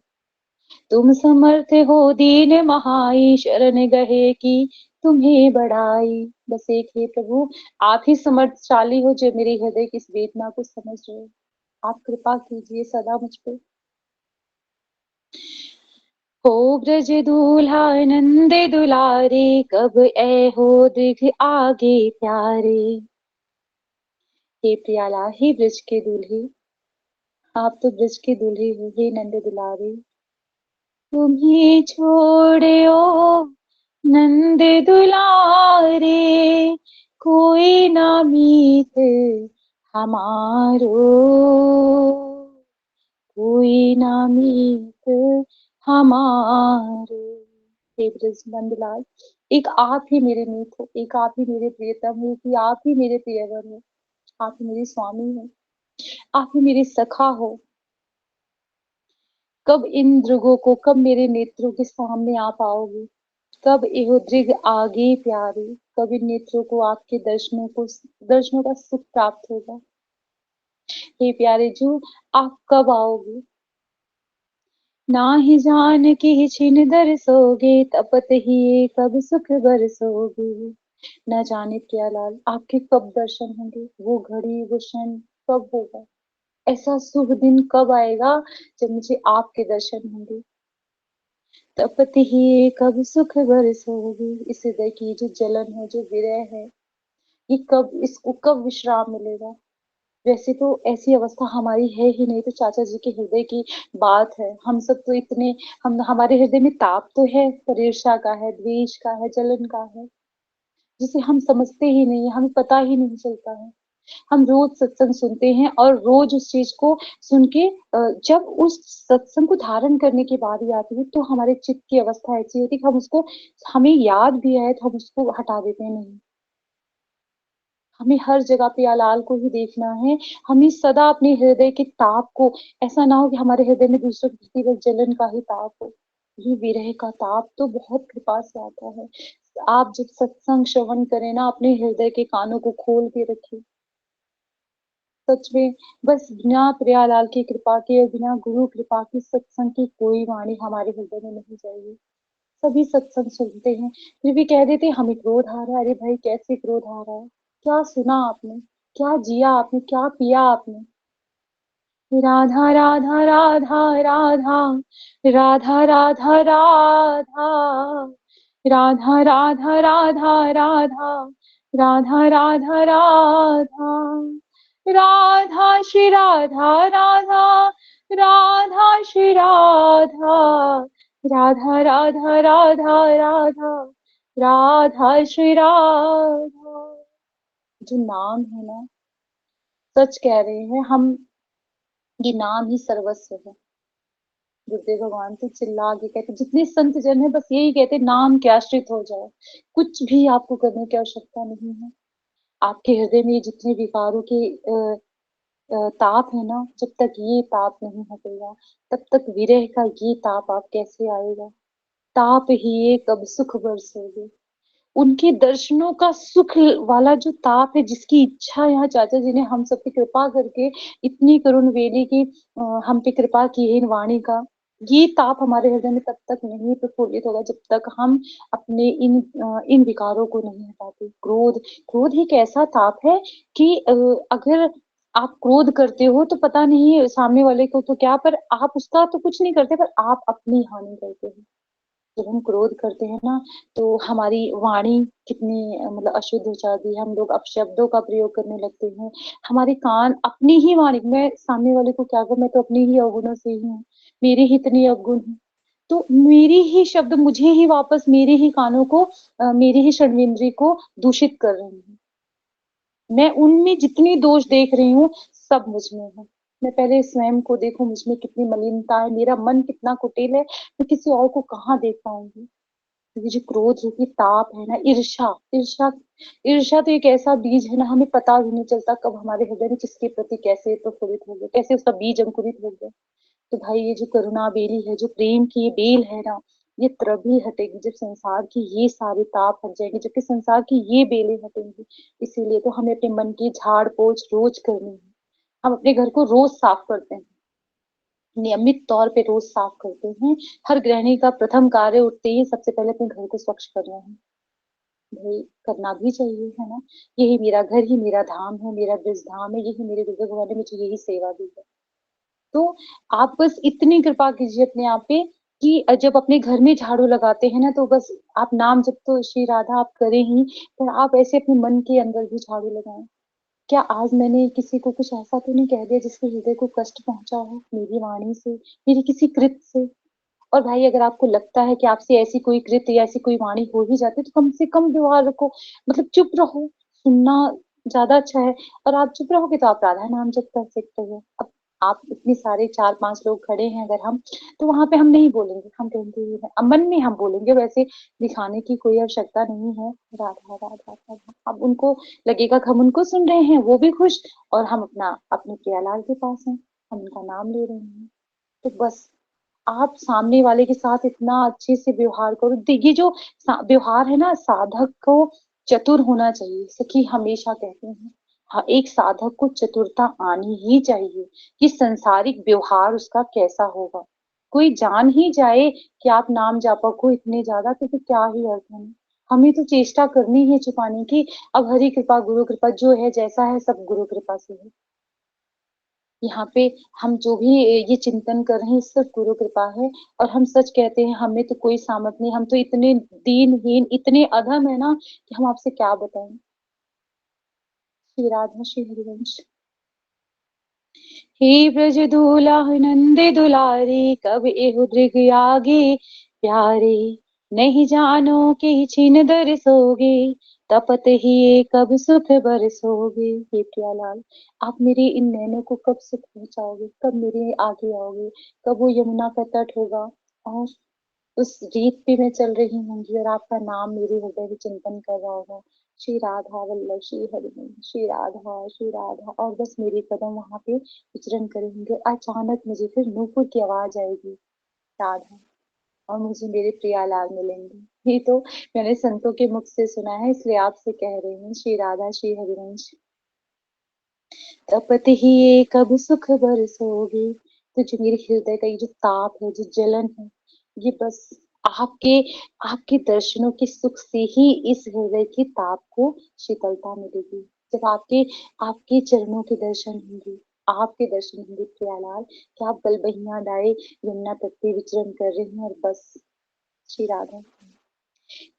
तुम समर्थ हो दीन महाई, शरण गहे की तुम्हें बढ़ाई। बस एक हे प्रभु, आप ही समर्थशाली हो जो मेरे हृदय की इस वेदना को समझ रहे हो। आप कृपा कीजिए सदा मुझ पे। हो ब्रज दूल्हा नंद दुलारे, कब ऐ हो दीर्घ आगे प्यारे। हे प्याला, हे ब्रज के दूल्हे, आप तो ब्रज के दूल्हे हो, हे नंद दुलारे। तुम्हें छोड़ो नंद दुलारे, कोई ना मीत हमारो, कोई ना मीत हमारो। हे ब्रज नंदलाल, एक आप ही मेरे मीत हो, एक आप ही मेरे प्रियतम हो, कि आप ही मेरे प्रियवर हो, आप ही मेरे स्वामी हो, आप ही मेरे सखा हो। कब इन दृगों को, कब मेरे नेत्रों के सामने आप आओगे? कब एहो दृग आगे प्यारे, कब इन नेत्रों को आपके दर्शनों का सुख प्राप्त होगा? हे प्यारे जो, आप कब आओगे? ना ही जान की छिन दरसोगे, तपत ही कब सुख बरसोगे। न जाने प्यालाल आपके कब दर्शन होंगे, वो घड़ी वो क्षण कब होगा? ऐसा शुभ दिन कब आएगा जब मुझे आपके दर्शन होंगे? तपत ही कब सुख बरसोगे। इस हृदय की जो जलन है, जो विरह है, ये कब, इसको कब विश्राम मिलेगा? वैसे तो ऐसी अवस्था हमारी है ही नहीं, तो चाचा जी के हृदय की बात है। हम सब तो इतने, हम हमारे हृदय में ताप तो है, पर ईर्ष्या का है, द्वेष का है, जलन का है, जिसे हम समझते ही नहीं है, हमें पता ही नहीं चलता है। हम रोज सत्संग सुनते हैं और रोज उस चीज को सुन के जब उस सत्संग को धारण करने की बारी आती है तो हमारे चित्त की अवस्था ऐसी होती है कि हम उसको, हमें याद भी आए तो हम उसको हटा देते हैं। नहीं, हमें हर जगह पे अलाल को ही देखना है। हमें सदा अपने हृदय के ताप को, ऐसा ना हो कि हमारे हृदय में दूसरों के प्रति बस जलन का ही ताप हो। ये विरह का ताप तो बहुत कृपा से आता है। आप जब सत्संग श्रवण करें ना, अपने हृदय के कानों को खोल के रखिए। सच में, बस बिना प्रियालाल की कृपा के और बिना गुरु कृपा की सत्संग की कोई वाणी हमारे हृदय में नहीं जाएगी। सभी सत्संग सुनते हैं फिर भी कह देते हमें क्रोध आ रहा है। अरे भाई, कैसे क्रोध आ रहा है? क्या सुना आपने? क्या जिया आपने? क्या पिया आपने? राधा राधा राधा राधा, राधा राधा राधा, राधा राधा राधा राधा, राधा राधा राधा, राधा श्री राधा राधा, राधा श्री राधा, राधा राधा राधा राधा, राधा श्री राधा। जो नाम है ना, सच कह रहे हैं हम, ये नाम ही सर्वस्व है। गुरुदेव भगवान तो चिल्ला के कहते, जितने संत जन है बस यही कहते, नाम के आश्रित हो जाओ, कुछ भी आपको करने की आवश्यकता नहीं है। आपके हृदय में जितने विकारों के ताप है ना, जब तक ये ताप नहीं हटेगा, तब तक विरह का ये ताप आप कैसे आएगा। ताप ही ये कब सुख बरसोगे। उनके दर्शनों का सुख वाला जो ताप है, जिसकी इच्छा यहाँ चाचा जी ने हम सब पे कृपा करके इतनी करुण वेली की हम पे कृपा की है इन वाणी का, ये ताप हमारे हृदय में तब तक नहीं प्रफुल्लित होगा जब तक हम अपने इन विकारों को नहीं हटाते। क्रोध, क्रोध एक ऐसा ताप है कि अगर आप क्रोध करते हो तो पता नहीं सामने वाले को तो क्या, पर आप उसका तो कुछ नहीं करते, पर आप अपनी हानि करते हो। जब हम क्रोध करते हैं ना, तो हमारी वाणी कितनी मतलब अशुद्ध हो जाती है, हम लोग अपशब्दों का प्रयोग करने लगते हैं। हमारे कान अपनी ही वाणी, मैं सामने वाले को क्या कहूँ, मैं तो अपने ही अवगुणों से ही हूँ, मेरे ही इतने अवगुण हैं, तो मेरी ही शब्द मुझे ही वापस मेरे ही कानों को मेरे ही षड्वेंद्री को दूषित कर रहे हैं। मैं उनमें जितनी दोष देख रही हूँ सब मुझ में है। मैं पहले स्वयं को देखूं, मुझ में कितनी मलिनता है, मेरा मन कितना कुटिल है, मैं किसी और को कहाँ देख पाऊंगी। ये जो क्रोध रूपी ताप है ना, ईर्ष्या, ईर्ष्या, ईर्ष्या तो एक ऐसा बीज है ना, हमें पता भी नहीं चलता कब हमारे हृदय में किसके प्रति कैसे प्रफुल्लित हो गया, कैसे उसका बीज अंकुरित हो गया। तो भाई ये जो करुणा बेली है, जो प्रेम की ये बेल है ना, ये तभी हटेगी जब संसार की ये सारे ताप हट जाएंगे, जबकि संसार की ये बेलें हटेंगी। इसीलिए तो हमें अपने मन की झाड़ पोछ रोज करनी है। हम अपने घर को रोज साफ करते हैं, नियमित तौर पे रोज साफ करते हैं। हर गृहिणी का प्रथम कार्य उठते ही सबसे पहले अपने घर को स्वच्छ करना है। भाई करना भी चाहिए, है ना। यही मेरा घर ही मेरा धाम है, मेरा ब्रज धाम है, यही मेरे गुरु भगवान ने मुझे यही सेवा दी है। तो आप बस इतनी कृपा कीजिए अपने आप पे कि जब अपने घर में झाड़ू लगाते हैं ना, तो बस आप नाम जब तो श्री राधा आप करें ही, पर आप ऐसे अपने मन के अंदर भी झाड़ू लगाएं। क्या आज मैंने किसी को कुछ ऐसा तो नहीं कह दिया जिसके हृदय को कष्ट पहुंचा हो मेरी वाणी से, मेरी किसी कृत से। और भाई अगर आपको लगता है कि आपसे ऐसी कोई कृत्य या ऐसी कोई वाणी हो ही जाती है, तो कम से कम व्यवहार रखो, मतलब चुप रहो, सुनना ज्यादा अच्छा है। और आप चुप रहोगे तो आप राधा नाम जप कर सकते हो। अब आप इतने सारे 4-5 लोग खड़े हैं अगर हम, तो वहां पे हम नहीं बोलेंगे, हम कहेंगे मन में हम बोलेंगे, वैसे दिखाने की कोई आवश्यकता नहीं है, राधा राधा राधा। अब उनको लगेगा कि हम उनको सुन रहे हैं, वो भी खुश, और हम अपना अपने प्रियालाल के पास हैं, हम उनका नाम ले रहे हैं। तो बस आप सामने वाले के साथ इतना अच्छे से व्यवहार करो। देखिए जो व्यवहार है ना, साधक को चतुर होना चाहिए, सखी हमेशा कहते हैं। हाँ, एक साधक को चतुरता आनी ही चाहिए कि संसारिक व्यवहार उसका कैसा होगा। कोई जान ही जाए कि आप नाम जापक हो इतने ज्यादा, तो फिर क्या ही अर्थ है। हमें तो चेष्टा करनी है छुपाने की। अब हरि कृपा गुरु कृपा जो है जैसा है सब गुरु कृपा से है। यहाँ पे हम जो भी ये चिंतन कर रहे हैं सब गुरु कृपा है। और हम सच कहते हैं, हमें तो कोई सामर्थ नहीं, हम तो इतने दीनहीन इतने अधम है ना कि हम आपसे क्या बताएं। श्री राधा श्री हरिवंश। हे ब्रज दूल्हा नंद दुलारे, कब एहु दृग आगे प्यारे, नहीं जानो कि छिन दरसोगे, तपत ही कब सुख बरसोगे। हे प्यालाल, आप मेरे इन नैनों को कब सुख पहुंचाओगे, कब मेरे आगे आओगे, कब वो यमुना का तट होगा और उस रीत पे मैं चल रही होंगी और आपका नाम मेरे हृदय में चिंतन कर रहा होगा, श्री राधा वल्लभ श्री हरिवंश, श्री राधा श्री राधा, और बस मेरे कदम वहां पे विचरण करेंगे। अचानक मुझे फिर नूपुर की आवाज आएगी, राधा, और मुझे मेरे प्रियालाल मिलेंगे। ये तो मैंने संतों के मुख से सुना है, इसलिए आपसे कह रही हूँ, श्री राधा श्री हरिवंश। तपत ही कब सुख बरसोगे। तो जो मेरे हृदय का ये जो ताप है, जो जलन है, ये बस आपके आपके दर्शनों के सुख से ही इस हृदय की ताप को शीतलता मिलेगी। जब आपके आपके चरणों के दर्शन होंगे, आपके दर्शन होंगे प्रियालाल, कि आप बलबहिया डाले यमुना तट पे विचरण कर रहे हैं, और बस श्री राधा।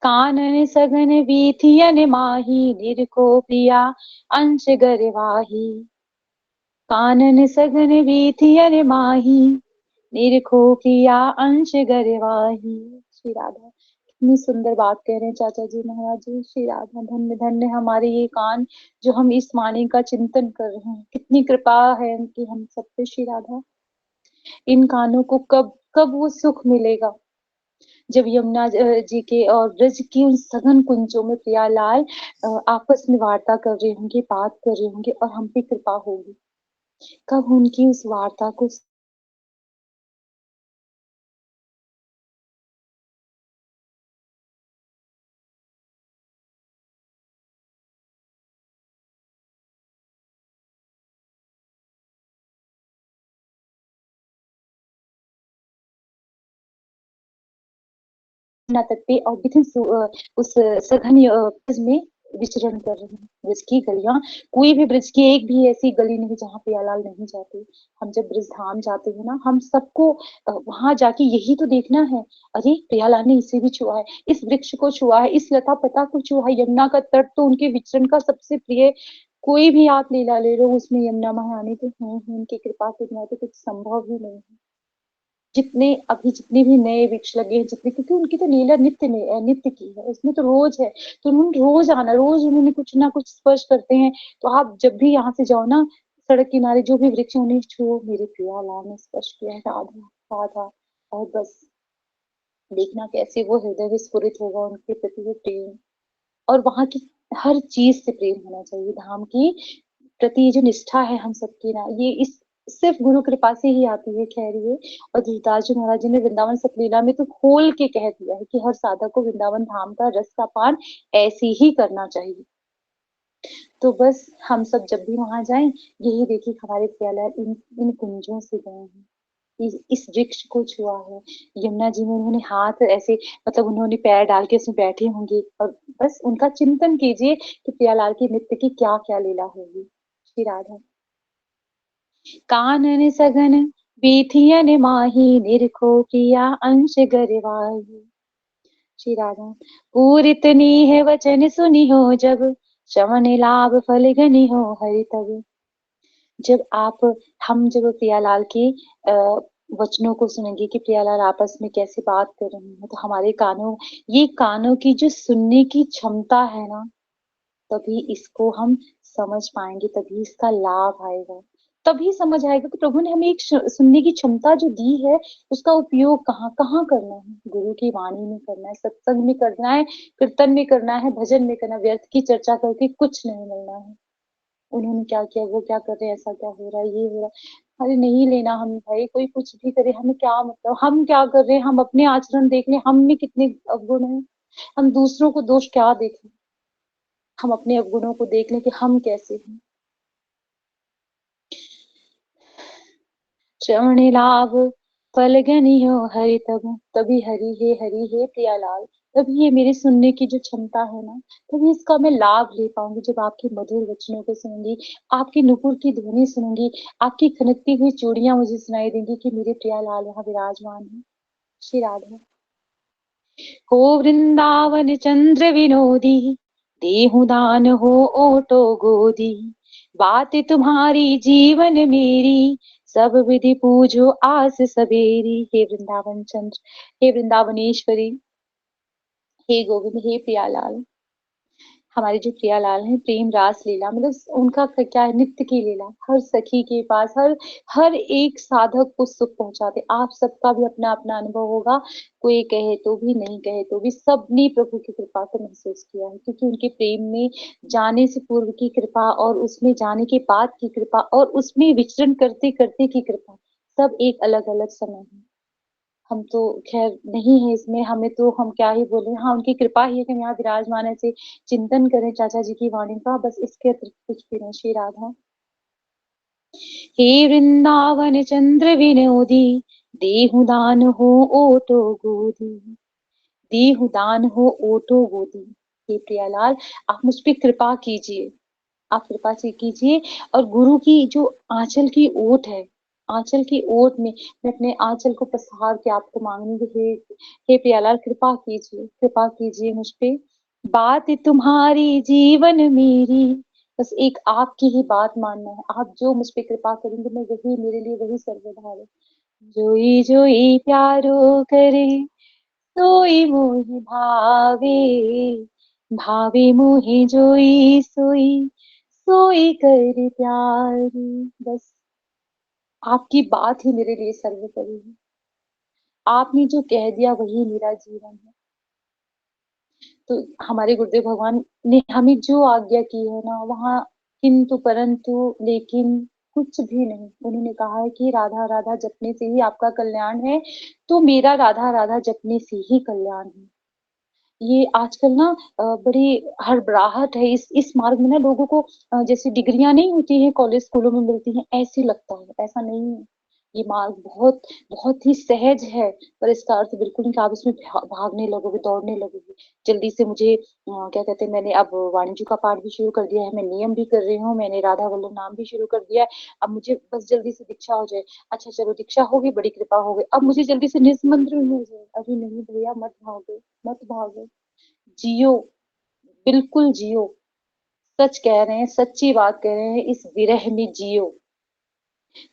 कानन सघन वीथियन माही, निरखो प्रिया अंश गरवाही। कानन सघन वीथियन माही, निरखो प्रिया अंश गरवाही। श्री राधा, कितनी सुंदर बात कह रहे हैं चाचा जी महाराज जी। श्री राधा, धन्य धन्य हमारे ये कान जो हम इस वाणी का चिंतन कर रहे हैं। कितनी कृपा है कि हम सब पे श्री राधा। इन कानों को कब कब वो सुख मिलेगा जब यमुना जी के और ब्रज की उन सघन कुंजों में प्रियालाल आपस में वार्ता कर रहे होंगे, बात कर रहे होंगे और हम पे कृपा होगी। कब उनकी उस वार्ता को ना तक पे और विथिन उस सघन ब्रज में विचरण कर रहे हैं। ब्रज की गलियां, कोई भी ब्रज की एक भी ऐसी गली नहीं जहाँ प्रियालाल नहीं जाते। हम जब ब्रज धाम जाते हैं ना, हम सबको वहां जाके यही तो देखना है, अरे प्रियालाल ने इसे भी छुआ है, इस वृक्ष को छुआ है, इस लता पता को छुआ है। यमुना का तट तो उनके विचरण का सबसे प्रिय, कोई भी आप लीला ले लो उसमें यमुना महारानी तो है ही, उनकी कृपा के बिना तो कुछ संभव ही नहीं है। जितने अभी जितने भी नए वृक्ष लगे हैं, जितने, क्योंकि उनकी तो लीला नित्य में नित्य की है, उसमें तो रोज है। तो उन्होंने रोज आना, रोज उन्होंने कुछ ना कुछ स्पर्श करते हैं। तो आप जब भी यहाँ से जाओ ना, सड़क किनारे जो भी वृक्ष है, उन्हें छुओ, मेरे प्रियालाल ने स्पर्श किया है, राधा राधा। और बस देखना कैसे वो हृदय विस्फुरित होगा उनके प्रति वो प्रेम। और वहां की हर चीज से प्रेम होना चाहिए। धाम की प्रति जो निष्ठा है हम सबकी ना, ये इस सिर्फ गुरु कृपा से ही आती है। खैर ये, और धृतराज जी महाराज जी ने वृंदावन सतलीला में तो खोल के कह दिया है कि हर साधक को वृंदावन धाम का रस का पान ऐसे ही करना चाहिए। तो बस हम सब जब भी वहां जाएं, यही देखिए हमारे प्याला इन इन कुंजों से गए हैं, इस वृक्ष को छुआ है। यमुना जी में उन्होंने हाथ ऐसे, मतलब उन्होंने पैर डाल के उसमें बैठे होंगे, और बस उनका चिंतन कीजिए कि प्रियालाल की नित्य की क्या क्या लीला होगी। श्री राधा। कानन सघन बीथियन माही निरखो किया अंश गरवाई। श्री राधा। पूरित है वचन सुनी हो जब, श्रवण लाभ फल गनी हो हरि तब। जब आप, हम जब प्रियालाल के वचनों को सुनेंगे कि प्रियालाल आपस में कैसे बात कर रहे हैं, तो हमारे कानों, ये कानों की जो सुनने की क्षमता है ना, तभी इसको हम समझ पाएंगे, तभी इसका लाभ आएगा। तभी समझ आएगा कि प्रभु ने हमें एक सुनने की क्षमता जो दी है, उसका उपयोग कहाँ कहाँ करना है। गुरु की वाणी में करना है, सत्संग में करना है, कीर्तन में करना है, भजन में करना है। व्यर्थ की चर्चा करके कुछ नहीं मिलना है। उन्होंने क्या किया, वो क्या कर रहे हैं, ऐसा क्या हो रहा है, ये हो रहा है, अरे नहीं लेना हम भाई। कोई कुछ भी करे, हमें क्या मतलब, हम क्या कर रहे हैं, हम अपने आचरण देख लें, हम में कितने अवगुण हैं। हम दूसरों को दोष क्या देखें, हम अपने अवगुणों को देख लें कि हम कैसे हैं। श्रवण लाभ फल गनी हो हरि तब। तभी हरि हे प्रियालाल, तभी ये मेरे सुनने की जो क्षमता है ना, तभी इसका मैं लाभ ले पाऊंगी। जब आपके मधुर वचनों को सुनूंगी, आपकी नुपुर की ध्वनि सुनूंगी, आपकी खनकती हुई चूड़ियां मुझे सुनाई देंगी कि मेरे प्रियालाल यहाँ विराजमान है। श्री राधा। हो वृंदावन चंद्र विनोदी, देहु दान हो ओटो गोदी। बात तुम्हारी जीवन मेरी, सब विधि पूजो आस सबेरी। हे वृंदावन चंद्र, हे वृंदावनेश्वरी, हे गोविंद, हे प्रियालाल। हमारे जो प्रियालाल हैं, प्रेम रास लीला, मतलब उनका क्या है, नित्य की लीला हर सखी के पास, हर हर एक साधक को सुख पहुंचाते। आप सबका भी अपना अपना अनुभव होगा, कोई कहे तो भी, नहीं कहे तो भी, सबने प्रभु की कृपा को महसूस किया है। क्योंकि उनके प्रेम में जाने से पूर्व की कृपा, और उसमें जाने के बाद की कृपा, और उसमें विचरण करते करते की कृपा, सब एक अलग अलग समय है। हम तो खैर नहीं है इसमें, हमें तो हम क्या ही बोले। हाँ, उनकी कृपा ही है कि हम यहाँ विराजमान ऐसे चिंतन करें चाचा जी की वाणी का, बस इसके अतिरिक्त कुछ भी नहीं। श्री राधा। हे वृंदावन चंद्र विनोदी, देहु दान हो ओटो गोदी। देहु दान हो ओटो गोदी। हे प्रियालाल, आप मुझ पे कृपा कीजिए, आप कृपा से कीजिए। और गुरु की जो आंचल की ओट है, आंचल की ओट में मैं अपने आंचल को पसार के आपको मांगूंगी। हे प्रियालाल, कृपा कीजिए, कृपा कीजिए मुझ पे। बात तुम्हारी जीवन मेरी, बस एक आपकी ही बात मानना है। आप जो मुझ पे कृपा करेंगे, मैं वही, मेरे लिए वही सर्वोधार है। जोई जोई प्यारो करे, सोई मोहि भावे, भावे मोहि जोई सोई, सोई कर प्यारी। बस आपकी बात ही मेरे लिए सर्वोपरि है। आपने जो कह दिया वही मेरा जीवन है। तो हमारे गुरुदेव भगवान ने हमें जो आज्ञा की है ना, वहाँ किंतु परंतु लेकिन कुछ भी नहीं। उन्होंने कहा है कि राधा राधा जपने से ही आपका कल्याण है, तो मेरा राधा राधा जपने से ही कल्याण है। ये आजकल ना बड़ी हड़बड़ाहट है इस मार्ग में ना, लोगों को जैसे डिग्रियां नहीं होती हैं कॉलेज स्कूलों में मिलती हैं, ऐसे लगता है। ऐसा नहीं है। ये मार्ग बहुत बहुत ही सहज है। पर इसका अर्थ बिल्कुल नहीं कि आप इसमें भागने लगोगे, दौड़ने लगोगे। जल्दी से मुझे क्या कहते हैं, मैंने अब वाणिज्य का पाठ भी शुरू कर दिया है, मैं नियम भी कर रही हूँ, मैंने राधा वल्लभ नाम भी शुरू कर दिया है। अब मुझे बस जल्दी से दीक्षा हो जाए। अच्छा चलो दीक्षा होगी, बड़ी कृपा हो गई, अब मुझे जल्दी से निज मंत्र में हो जाए। अभी नहीं भैया, मत भागो, मत भागो, जियो, बिल्कुल जियो। सच कह रहे हैं, सच्ची बात कह रहे हैं, इस विरह में जियो।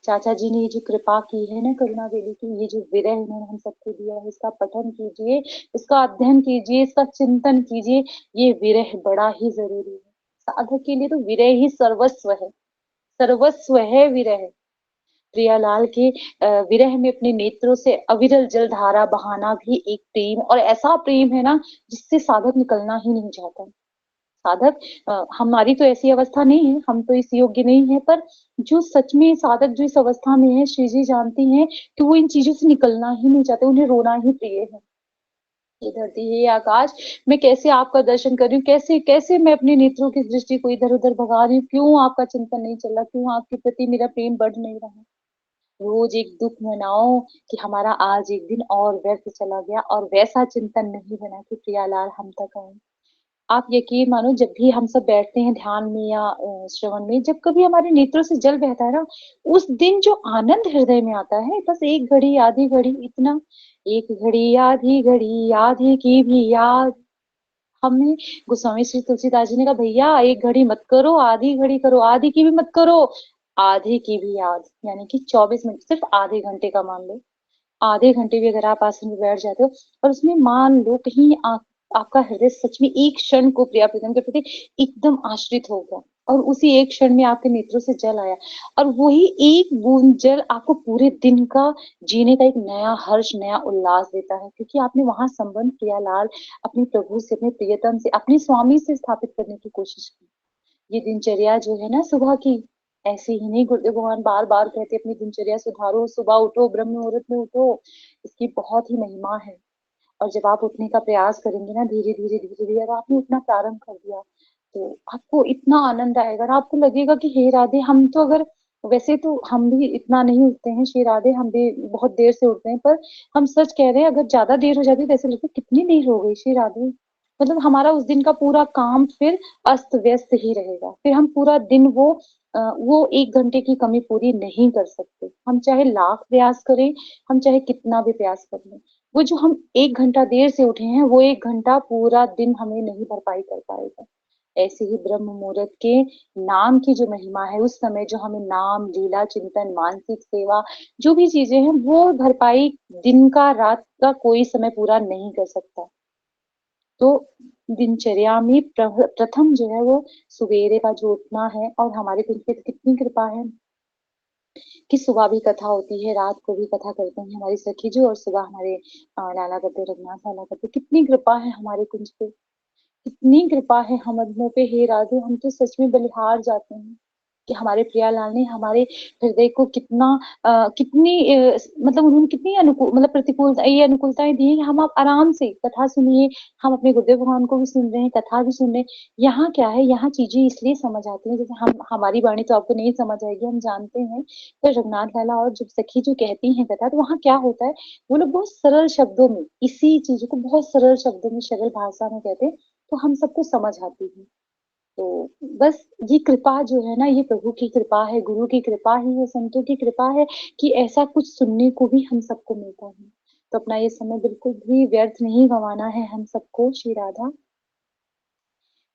चाचा जी ने ये जो कृपा की है ना, करुणा देवी की, ये जो विरह इन्होंने हम सबको दिया है, इसका पठन कीजिए, इसका अध्ययन कीजिए, इसका चिंतन कीजिए। ये विरह बड़ा ही जरूरी है। साधक के लिए तो विरह ही सर्वस्व है, सर्वस्व है विरह। प्रियालाल के विरह में अपने नेत्रों से अविरल जल धारा बहाना भी एक प्रेम, और ऐसा प्रेम है ना जिससे साधक निकलना ही नहीं चाहता। साधक हमारी तो ऐसी अवस्था नहीं है, हम तो इस योग्य नहीं है, पर जो सच में साधक जो इस अवस्था में है, श्री जी जानती हैं कि वो इन चीजों से निकलना ही नहीं चाहते, उन्हें रोना ही प्रिय है। ये धरती है, ये आकाश, मैं कैसे आपका दर्शन कर रही हूँ, कैसे कैसे मैं अपने नेत्रों की दृष्टि को इधर उधर भगा रही हूँ, क्यों आपका चिंतन नहीं चल रहा, क्यों आपके प्रति मेरा प्रेम बढ़ नहीं रहा। रोज एक दुख मनाओ कि हमारा आज एक दिन और व्यर्थ चला गया, और वैसा चिंतन नहीं बना कि प्रियालाल हम तक आए। आप यकीन मानो, जब भी हम सब बैठते हैं ध्यान में या श्रवण में, जब कभी हमारे नेत्रों से जल बहता है ना, उस दिन जो आनंद हृदय में आता है, बस एक घड़ी आधी घड़ी इतना, एक घड़ी आधी की भी याद। हमें गोस्वामी श्री तुलसीदास जी ने कहा, भैया एक घड़ी मत करो, आधी घड़ी करो, आधी की भी मत करो, आधे की भी याद। यानी कि 24 मिनट, सिर्फ आधे घंटे का मान लो। आधे घंटे भी अगर आप आसन में बैठ जाते हो, और उसमें मान लो कहीं आपका हृदय सच में एक क्षण को प्रिया प्रीतम के प्रति एकदम आश्रित हो गया, और उसी एक क्षण में आपके नेत्रों से जल आया, और वही एक बूंद जल आपको पूरे दिन का जीने का एक नया हर्ष, नया उल्लास देता है, क्योंकि आपने वहां संबंध प्रियालाल अपने प्रभु से, अपने प्रियतम से, अपने स्वामी से स्थापित करने की कोशिश की। ये दिनचर्या जो है ना सुबह की, ऐसे ही नहीं, गुरुदेव भगवान बार बार कहते अपनी दिनचर्या सुधारो, सुबह उठो, ब्रह्म मुहूर्त में उठो। इसकी बहुत ही महिमा है। और जब आप उठने का प्रयास करेंगे ना, धीरे धीरे धीरे धीरे, अगर आपने उठना प्रारंभ कर दिया, तो आपको इतना आनंद आएगा ना, आपको लगेगा कि हे राधे, हम तो अगर, वैसे तो हम भी इतना नहीं उठते हैं श्री राधे, हम भी बहुत देर से उठते हैं, पर हम सच कह रहे हैं, अगर ज्यादा देर हो जाती है तो ऐसे लगता है कितनी देर हो गई श्री राधे। मतलब हमारा उस दिन का पूरा काम फिर अस्त व्यस्त ही रहेगा, फिर हम पूरा दिन वो 1 घंटे की कमी पूरी नहीं कर सकते, हम चाहे लाख प्रयास करें, हम चाहे कितना भी प्रयास कर लें। वो जो हम 1 घंटा देर से उठे हैं, वो 1 घंटा पूरा दिन हमें नहीं भरपाई कर पाएगा। ऐसे ही ब्रह्म मुहूर्त के नाम की जो महिमा है, उस समय जो हमें नाम, लीला, चिंतन, मानसिक सेवा, जो भी चीजें हैं, वो भरपाई दिन का रात का कोई समय पूरा नहीं कर सकता। तो दिनचर्या में प्रथम जो है वो सुबेरे का जो उठना है, और हमारे कुछ पे कितनी कृपा है कि सुबह भी कथा होती है, रात को भी कथा करते हैं हमारी सखी जी, और सुबह हमारे लाला करते, रघुनाथ लाला करते। कितनी कृपा है हमारे कुंज पे, कितनी कृपा है हम अदमों पे, हे राधे, हम तो सच में बलिहार जाते हैं कि हमारे प्रियालाल ने हमारे हृदय को कितना कितनी मतलब उन्होंने कितनी अनुकूल, मतलब प्रतिकूलता, ये अनुकूलताएं दी है कि हम आप आराम से कथा सुनिए। हम अपने गुरुदेव भगवान को भी सुन रहे हैं, कथा भी सुन रहे हैं। यहाँ क्या है, यहाँ चीजें इसलिए समझ आती हैं, जैसे हम, हमारी वाणी तो आपको नहीं समझ आएगी, हम जानते हैं, तो रघुनाथ लाला और जब सखी जो कहती हैं कथा, तो वहाँ क्या होता है, वो लोग बहुत सरल शब्दों में इसी चीजों को बहुत सरल शब्दों में, सरल भाषा में कहते हैं, तो हम सबको समझ आती है। तो बस ये कृपा जो है ना, ये प्रभु की कृपा है, गुरु की कृपा है, ये संतों की कृपा है कि ऐसा कुछ सुनने को भी हम सबको मिलता है। तो अपना ये समय बिल्कुल भी व्यर्थ नहीं गंवाना है हम सबको। श्री राधा।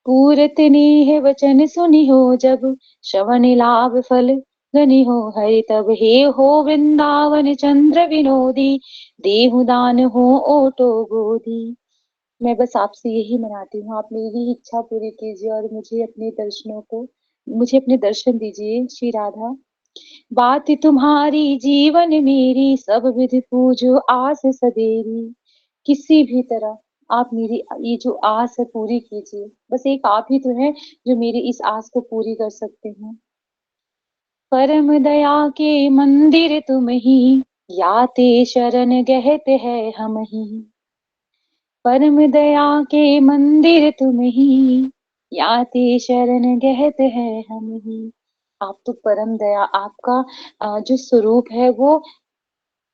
पूरत नेह वचन सुनि हो जब, श्रवण लाभ फल गनि हो हरि तब हे हो वृंदावन चंद्र विनोदी, देहु दान हो ओटो गोदी। मैं बस आपसे यही मनाती हूँ, आप मेरी इच्छा पूरी कीजिए और मुझे अपने दर्शन दीजिए श्री राधा। बात तुम्हारी जीवन मेरी, सब विधि पूजो आस सदेरी। किसी भी तरह आप मेरी ये जो आस है पूरी कीजिए। बस एक आप ही तो हैं जो मेरी इस आस को पूरी कर सकते हैं। परम दया के मंदिर तुम ही, याते शरण गहत है हम ही। परम दया के मंदिर तुम ही, याते शरण गहत है हम ही। आप तो परम दया, आपका जो स्वरूप है वो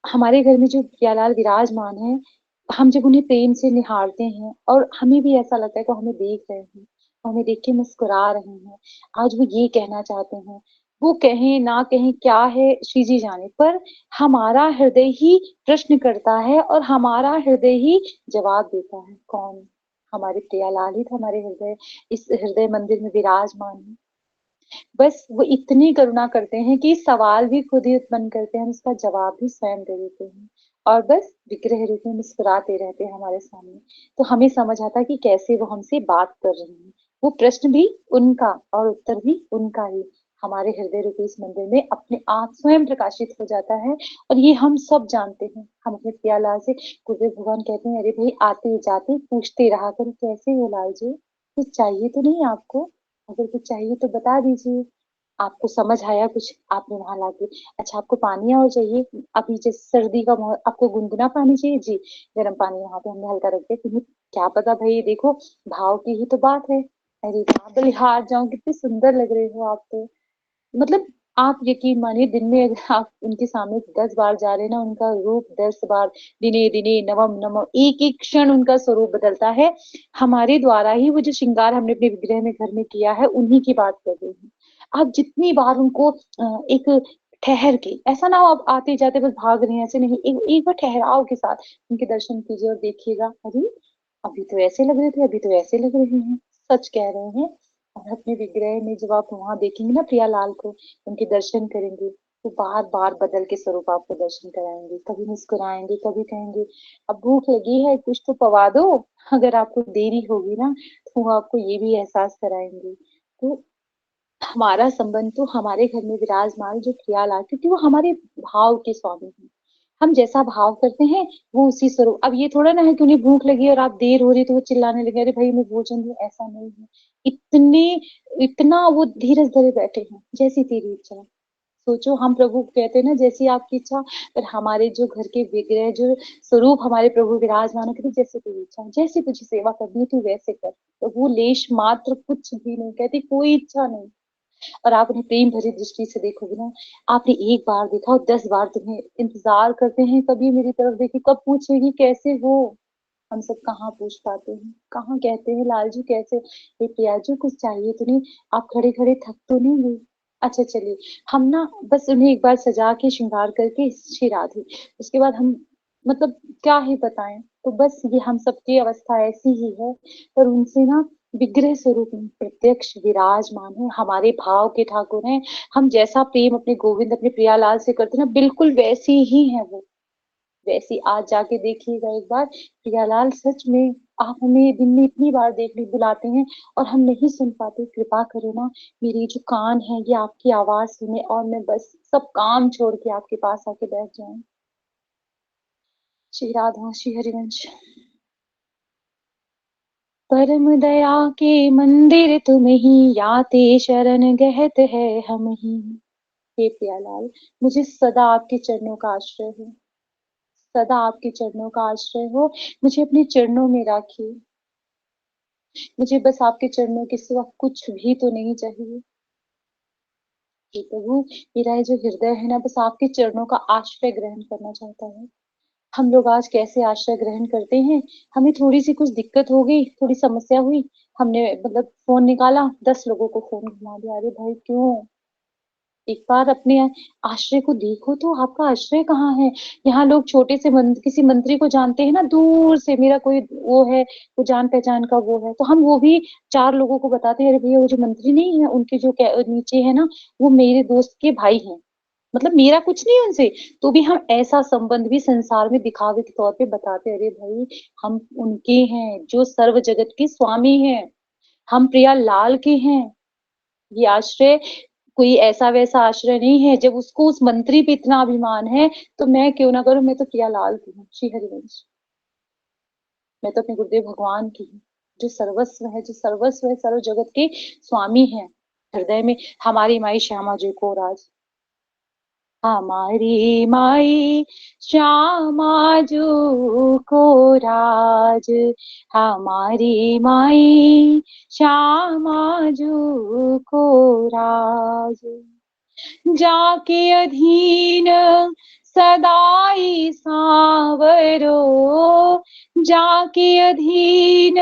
हमारे घर में जो प्यालाल विराजमान है, हम जब उन्हें प्रेम से निहारते हैं और हमें भी ऐसा लगता है कि हमें देख रहे हैं, हमें देख के मुस्कुरा रहे हैं। आज वो ये कहना चाहते हैं, वो कहें ना कहें क्या है श्री जी जाने, पर हमारा हृदय ही प्रश्न करता है और हमारा हृदय ही जवाब देता है। कौन? हमारे प्रियालाल ही तो हमारे हृदय, इस हृदय मंदिर में विराजमान है। बस वो इतनी करुणा करते हैं कि सवाल भी खुद ही उत्पन्न करते हैं, हम उसका जवाब भी स्वयं दे देते हैं और बस विग्रह रूप में मुस्कुराते रहते हैं हमारे सामने। तो हमें समझ आता है कि कैसे वो हमसे बात कर रहे हैं। वो प्रश्न भी उनका और उत्तर भी उनका ही हमारे हृदय रूपी इस मंदिर में अपने आप स्वयं प्रकाशित हो जाता है। और ये हम सब जानते हैं। हम अपने प्याला से गुरुदेव भगवान कहते हैं, अरे भाई आते जाते पूछते रहा करो, कैसे हो लाल जी, कुछ चाहिए तो नहीं आपको? अगर कुछ चाहिए तो बता दीजिए। आपको समझ आया कुछ, आपने वहां लाके, अच्छा आपको पानी और चाहिए? अभी जैसे सर्दी का आपको गुनगुना पानी चाहिए जी, गर्म पानी वहां पे हमने हल्का रख दिया। तुम्हें क्या पता भाई, देखो भाव की ही तो बात है। अरे वाह बलिहार जाऊं, कितने सुंदर लग रहे हो आप तो। मतलब आप यकीन मानिए, दिन में अगर आप उनके सामने 10 बार जा रहे हैं ना, उनका रूप 10 बार, दिने दिने नवम नवम, एक एक क्षण उनका स्वरूप बदलता है। हमारे द्वारा ही वो जो श्रृंगार हमने अपने विग्रह में घर में किया है, उन्हीं की बात कर रही हूँ। आप जितनी बार उनको एक ठहर के, ऐसा ना हो आप आते जाते बस भाग रहे हैं, ऐसे नहीं, एक बार ठहराव के साथ उनके दर्शन कीजिए और देखिएगा, अरे अभी तो ऐसे लग रहे थे, अभी तो ऐसे लग रहे हैं। सच कह रहे हैं। और अपने विग्रह में जब आप वहां देखेंगे ना प्रियालाल को, उनके दर्शन करेंगे, तो बार बार बदल के स्वरूप आपको दर्शन कराएंगे। कभी मुस्कुराएंगे, कभी कहेंगे अब भूख लगी है कुछ तो पवा दो। अगर आपको देरी होगी ना, तो वो आपको ये भी एहसास कराएंगे। तो हमारा संबंध तो हमारे घर में विराजमान जो प्रियालाल, क्योंकि वो हमारे भाव के स्वामी हैं। हम जैसा भाव करते हैं वो उसी स्वरूप। अब ये थोड़ा ना है कि उन्हें भूख लगी और आप देर हो रही तो वो चिल्लाने लगे, अरे भाई मैं भोजन दूं, ऐसा नहीं है। इतने इतना वो धीरज धरे बैठे हैं, जैसी तेरी इच्छा। सोचो, हम प्रभु को कहते हैं ना जैसी आपकी इच्छा, पर हमारे जो घर के विग्रह जो स्वरूप हमारे प्रभु विराजमान है, कहते जैसे तेरी इच्छा, जैसे तुझे सेवा करनी है तू वैसे कर। तो वो लेश मात्र कुछ भी नहीं कहती, कोई इच्छा नहीं। और आप उन्हें प्रेम भरी दृष्टि से देखोगे ना, आपने एक बार देखा और 10 बार तुम्हें इंतजार करते हैं, कभी मेरी तरफ देखी, कब पूछेगी कैसे हो। हम सब कहाँ पूछ पाते हैं, कहाँ कहते हैं लाल जी कैसे, ये प्रिया जी कुछ चाहिए तो नहीं, आप खड़े खड़े थक तो नहीं गए? अच्छा चलिए, हम ना बस उन्हें एक बार सजा के श्रृंगार करके छिड़ा दी, उसके बाद हम मतलब क्या ही बताएं। तो बस ये हम सबकी अवस्था ऐसी ही है। पर उनसे ना विग्रह स्वरूप में प्रत्यक्ष विराजमान है, हमारे भाव के ठाकुर हैं। हम जैसा प्रेम अपने गोविंद अपने प्रियालाल से करते हैं ना, बिल्कुल वैसी ही है वो। वैसी आज जाके देखिएगा एक बार प्रियालाल, सच में। आप हमें दिन में इतनी बार देखने बुलाते हैं और हम नहीं सुन पाते, कृपा करो ना, मेरी जो कान है ये आपकी आवाज सुने और मैं बस सब काम छोड़ के आपके पास आके बैठ जाऊं। श्री राधा श्री हरिवंश। परम दया के मंदिर तुम ही, याते शरण गहत है हम ही। हे प्यालाल, मुझे सदा आपके चरणों का आश्रय हो, सदा आपके चरणों का आश्रय हो। मुझे अपने चरणों में राखिए। मुझे बस आपके चरणों के सिवा कुछ भी तो नहीं चाहिए। हे प्रभु, मेरा ये जो हृदय है ना, बस आपके चरणों का आश्रय ग्रहण करना चाहता है। हम लोग आज कैसे आश्रय ग्रहण करते हैं? हमें थोड़ी सी कुछ दिक्कत हो गई, थोड़ी समस्या हुई, हमने मतलब फोन निकाला, 10 लोगों को फोन घुमा दिया। अरे भाई क्यों? एक बार अपने आश्रय को देखो तो आपका आश्रय कहाँ है। यहाँ लोग छोटे से किसी मंत्री को जानते हैं ना, दूर से मेरा कोई वो है, वो जान पहचान का वो है, तो हम वो भी 4 लोगों को बताते हैं, अरे भैया वो जो मंत्री नहीं है, उनके जो नीचे है ना, वो मेरे दोस्त के भाई हैं। मतलब मेरा कुछ नहीं उनसे, तो भी हम ऐसा संबंध भी संसार में दिखावे के तौर पे बताते, अरे भाई हम उनके हैं जो सर्व जगत के स्वामी हैं, हम प्रिया लाल के हैं। ये आश्रय कोई ऐसा वैसा आश्रय नहीं है। जब उसको उस मंत्री पे इतना अभिमान है, तो मैं क्यों ना करूं, मैं तो प्रिया लाल की हूँ। श्री हरिवंश, मैं तो अपने गुरुदेव भगवान की हूँ, जो सर्वस्व है, जो सर्वस्व है, सर्व जगत के स्वामी है। हृदय में हमारी माई श्यामा जी को राज, हमारी माई श्यामा जो को राज, हमारी माई श्यामा जो को राज, जाके अधीन सदाई सांवरो, जाके अधीन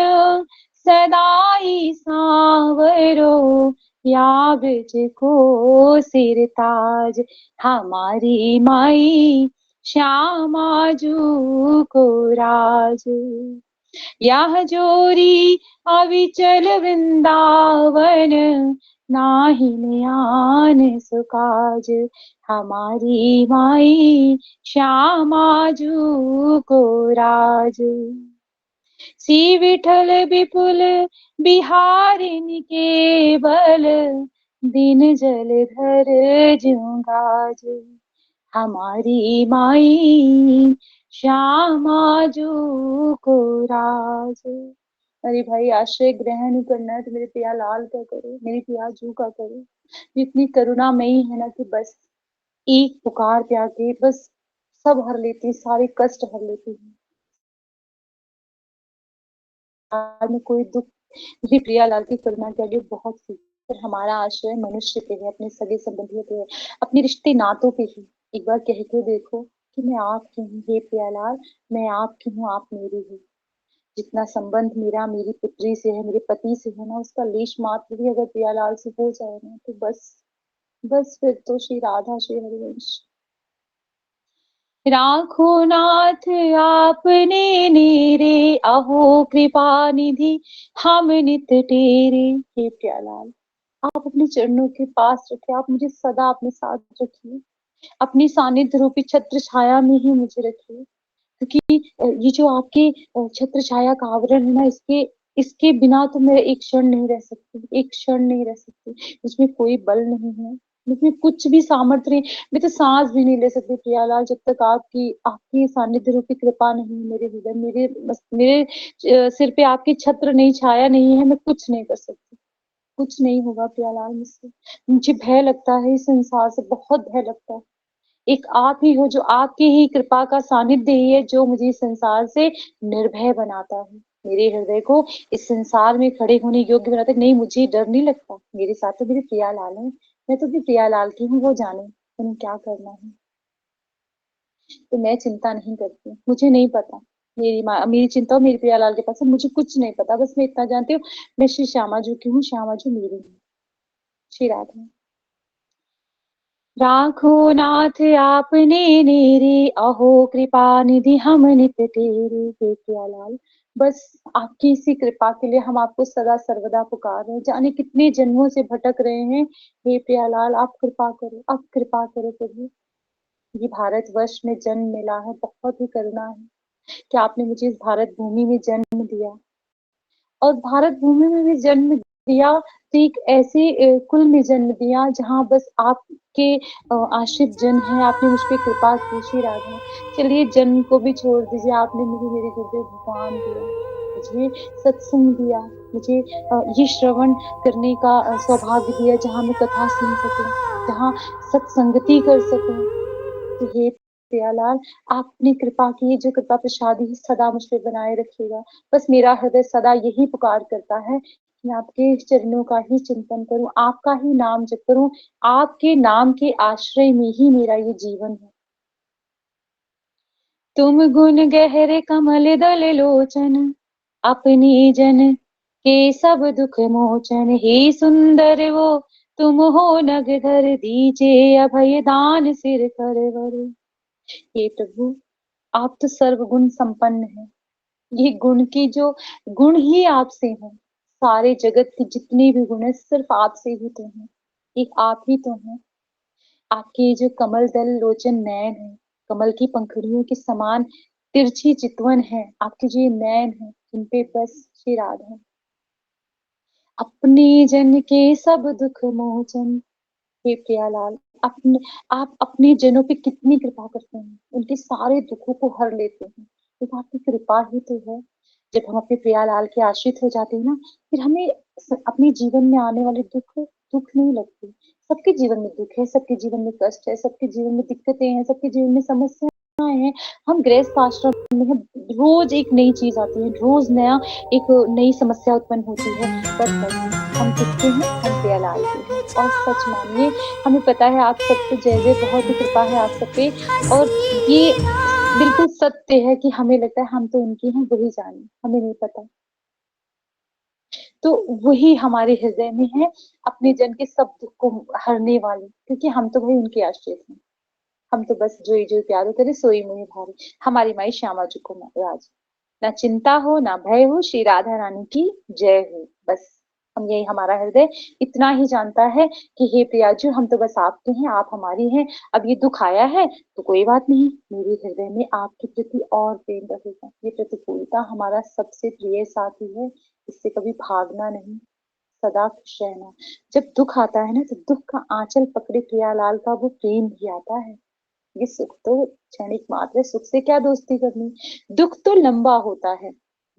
सदाई सांवरो, या ब्रज को सिर ताज, हमारी माई श्यामा जू को राज, यह जोरी अविचल वृंदावन, नाही आन सुकाज, हमारी माई श्यामा जू को राज, श्री विठल विपुल बिहारिन के बल, दिन जलधर जुगाज, हमारी माई श्यामा जू को राज। अरे भाई आश्रय ग्रहण करना है तो मेरे पिया लाल का करो, मेरी पिया जू का करो। इतनी करुणामयी है ना कि बस एक पुकार प्या के बस सब हर लेती, सारे कष्ट हर लेती है। आज में कोई दुख मेरी प्रिया लाल की करुणा के आगे बहुत सी। पर हमारा आश्रय मनुष्य पे है, अपने सगे संबंधियों पे है, अपने रिश्ते नातों पे ही। एक बार कह के देखो कि मैं आपकी हूँ हे प्रिया लाल, मैं आपकी हूँ, आप मेरी हो। जितना संबंध मेरा मेरी पुत्री से है, मेरे पति से है ना, उसका लेश मात्र भी अगर प्रियालाल से हो जाए ना, तो बस बस फिर तो श्री राधा श्री हरिवंश। राखो नाथ आपने नेरे, अहो कृपा निधि हम नित टेरे। हे प्यालाल, आप अपने चरणों के पास रखे, आप मुझे सदा अपने साथ रखिए, अपनी सानिध्य रूपी छत्र छाया में ही मुझे रखिए। क्योंकि ये जो आपके छत्र छाया का आवरण है ना, इसके इसके बिना तो मैं एक क्षण नहीं रह सकती, एक क्षण नहीं रह सकती। मुझमें कोई बल नहीं है, मुझमें कुछ भी सामर्थ्य नहीं, मैं तो सांस भी नहीं ले सकती प्रियालाल, जब तक आपकी आपकी सानिध्य रूपी कृपा नहीं है मेरे हृदय, मेरे सिर पे आपकी छत्र नहीं, छाया नहीं है, मैं कुछ नहीं कर सकती। कुछ नहीं होगा प्रियालाल मुझसे। मुझे भय लगता है इस संसार से, बहुत भय लगता है। एक आप ही हो जो, आपकी ही कृपा का सानिध्य ही है जो मुझे इस संसार से निर्भय बनाता है, मेरे हृदय को इस संसार में खड़े होने योग्य बनाता है। नहीं, मुझे डर नहीं लगता, मेरे साथ तो मेरे प्रिया लाल है, मैं तो भी प्रिया लाल की हूँ, वो जाने उन्हें क्या करना है। तो मैं चिंता नहीं करती, मुझे नहीं पता, मेरी माँ मेरी चिंता मेरी प्रिया लाल के पास है, मुझे कुछ नहीं पता, बस मैं इतना जानती हूँ, मैं श्री श्यामा जी की हूँ, श्यामा जी मेरी हूँ। श्री राधा। राखो नाथ आपने नेरे, अहो कृपा निधि हम नित तेरे। हे प्यालाल, बस आपकी इसी कृपा के लिए हम आपको सदा सर्वदा पुकार रहे हैं, जाने कितने जन्मों से भटक रहे हैं। हे प्यालाल, आप कृपा करो, आप कृपा करो प्रभु। ये भारतवर्ष में जन्म मिला है, बहुत ही करुणा है कि आपने मुझे इस भारत भूमि में जन्म दिया, और भारत भूमि में भी जन्म दिया तो एक ऐसे कुल में जन्म दिया जहाँ बस आपके आश्रित जन है। आपने मुझ पे कृपा की श्री राधा। चलिए जन्म को भी छोड़ दीजिए, आपने मुझे मेरे गुरुदेव भगवान दिया, मुझे सत्संग दिया, मुझे ये श्रवण करने का सौभाग्य दिया जहाँ मैं कथा सुन सकूं, जहाँ सत्संगति कर सकूं। तो हे प्रियालाल, आप अपनी कृपा की जो कृपा प्रसादी सदा मुझ पे बनाए रखिएगा। बस मेरा हृदय सदा यही पुकार करता है कि मैं आपके चरणों का ही चिंतन करूं, आपका ही नाम जप करूं, आपके नाम के आश्रय में ही मेरा ये जीवन है। तुम गुण गहरे कमल दल लोचन, अपनी जन के सब दुख मोचन, हे सुंदर वो तुम हो नगधर दीजे अभय दान सिर करवर। हे प्रभु, आप तो सर्वगुण संपन्न हैं। ये गुण की जो गुण ही आपसे हैं। सारे जगत के जितने भी गुण है सिर्फ आपसे ही तो हैं। एक आप ही तो हैं। आपके जो कमल दल लोचन नयन है, कमल की पंखुड़ियों के समान तिरछी चितवन है, आपके जो ये नयन है जिन पे बस श्री राधा। अपने जन के सब दुख मोचन। हे प्रियालाल, अपने आप अपने जनों पे कितनी कृपा करते हैं, उनके सारे दुखों को हर लेते हैं। तो आपकी कृपा ही तो है। जब हम अपने प्रियालाल के आश्रित हो जाते हैं ना, फिर हमें अपने जीवन में आने वाले दुख दुख नहीं लगते। सबके जीवन में दुख है, सबके जीवन में कष्ट है, सबके जीवन में दिक्कतें हैं, सबके जीवन में समस्याएं हैं। हम गृहस्थ आश्रम में हैं, रोज एक नई चीज आती है, रोज नया एक नई समस्या उत्पन्न होती है। पर नहीं, हम किसके हैं? हम प्रियालाल के हैं। और सच मानिए, हमें पता है आप सब पे जय जय, बहुत ही कृपा है आप सब पे। और ये बिल्कुल सत्य है कि हमें लगता है हम तो उनके हैं, वही जाने, हमें नहीं पता। तो वही हमारे हृदय में है, अपने जन के सब दुख को हरने वाले, क्योंकि हम तो भाई उनके आश्रित हैं। हम तो बस जोई जोई प्यारो करे सोई मुहि भारी। हमारी माई श्यामा जी को राज, ना चिंता हो ना भय हो, श्री राधा रानी की जय हो। बस हम यही, हमारा हृदय इतना ही जानता है कि हे प्रियाजू, हम तो बस आपके हैं, आप हमारी हैं। अब ये दुख आया है तो कोई बात नहीं, मेरे हृदय में आपके प्रति और प्रेम रहेगा। ये प्रतिकूलता हमारा सबसे प्रिय साथी है, इससे कभी भागना नहीं, सदा खुश रहना। जब दुख आता है ना, तो दुख का आंचल पकड़े प्रियालाल का वो प्रेम भी आता है। ये सुख तो क्षणिक मात्र है, सुख से क्या दोस्ती करनी। दुख तो लंबा होता है,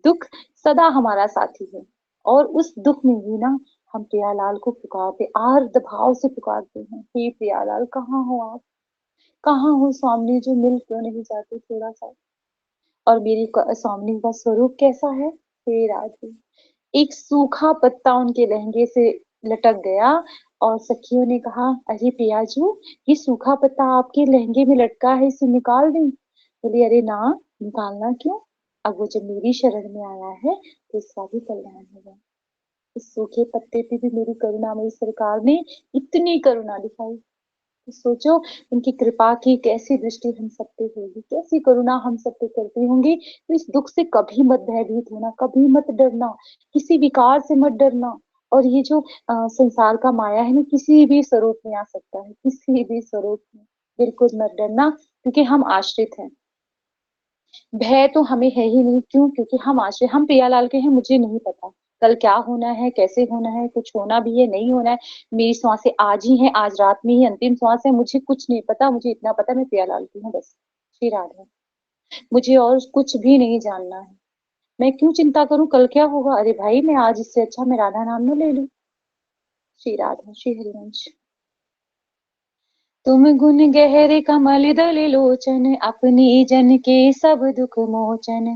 दुख सदा हमारा साथी है। और उस दुख में भी ना, हम प्रियालाल को पुकारते, आर्द्र भाव से पुकारते हैं, हे प्रियालाल कहाँ हो आप, कहाँ हो स्वामी जो मिल क्यों नहीं जाते थोड़ा सा। और मेरी स्वामी का स्वरूप कैसा है? हे राधे, एक सूखा पत्ता उनके लहंगे से लटक गया, और सखियों ने कहा, अरे प्रियाजू, ये सूखा पत्ता आपके लहंगे में लटका है, इसे निकाल दें। बोली, अरे ना, निकालना क्यों, अब वो जब मेरी शरण में आया है तो इसका भी कल्याण होगा। इस सूखे पत्ते पे भी मेरी करुणा, मेरी सरकार ने इतनी करुणा दिखाई। तो सोचो, उनकी कृपा की कैसी दृष्टि हम सब पे होगी, कैसी करुणा हम सब पे करती होंगी। तो इस दुख से कभी मत भयभीत होना, कभी मत डरना, किसी विकार से मत डरना। और ये जो संसार का माया है ना, किसी भी स्वरूप में आ सकता है, किसी भी स्वरूप में। बिल्कुल मत डरना, क्योंकि हम आश्रित हैं। भय तो हमें है ही नहीं, क्यों? क्योंकि हम आश्रित, हम प्रियालाल के हैं। मुझे नहीं पता कल क्या होना है, कैसे होना है, कुछ होना भी है, नहीं होना है। मेरी श्वासें आज ही हैं, आज रात में ही अंतिम श्वास है, मुझे कुछ नहीं पता। मुझे इतना पता, मैं प्रियालाल की हूँ बस, श्री राधा। मुझे और कुछ भी नहीं जानना है। मैं क्यों चिंता करूं कल क्या होगा? अरे भाई, मैं आज इससे अच्छा मैं राधा नाम न ले लूं। श्री राधा, श्री हरिवंश। तुम गुण गहरे कमल दल लोचन, अपने जन के सब दुख मोचन।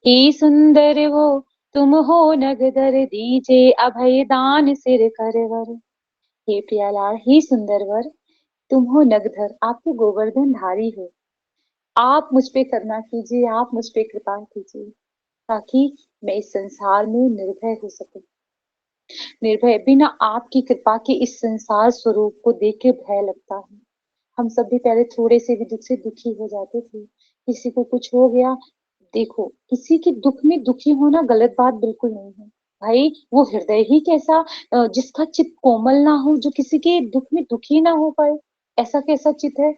हे सुंदर वो तुम हो, नगदर दीजे अभय दान सिर करवर। हे प्रियालाल, हे सुंदर वर, तुम हो नगधर, आप तो गोवर्धन धारी हो। आप मुझ पे करुणा कीजिए, आप मुझ पे कृपा कीजिए, ताकि मैं इस संसार में निर्भय हो सकूं। निर्भय, बिना आपकी कृपा के इस संसार स्वरूप को देख के भय लगता है। हम सब भी पहले थोड़े से भी दुख से दुखी हो जाते थे। किसी को कुछ हो गया, देखो, किसी के दुख में दुखी होना गलत बात बिल्कुल नहीं है। भाई, वो हृदय ही कैसा, जिसका चित्त कोमल ना हो, जो किसी के दुख में दुखी ना हो पाए, ऐसा कैसा चित्त है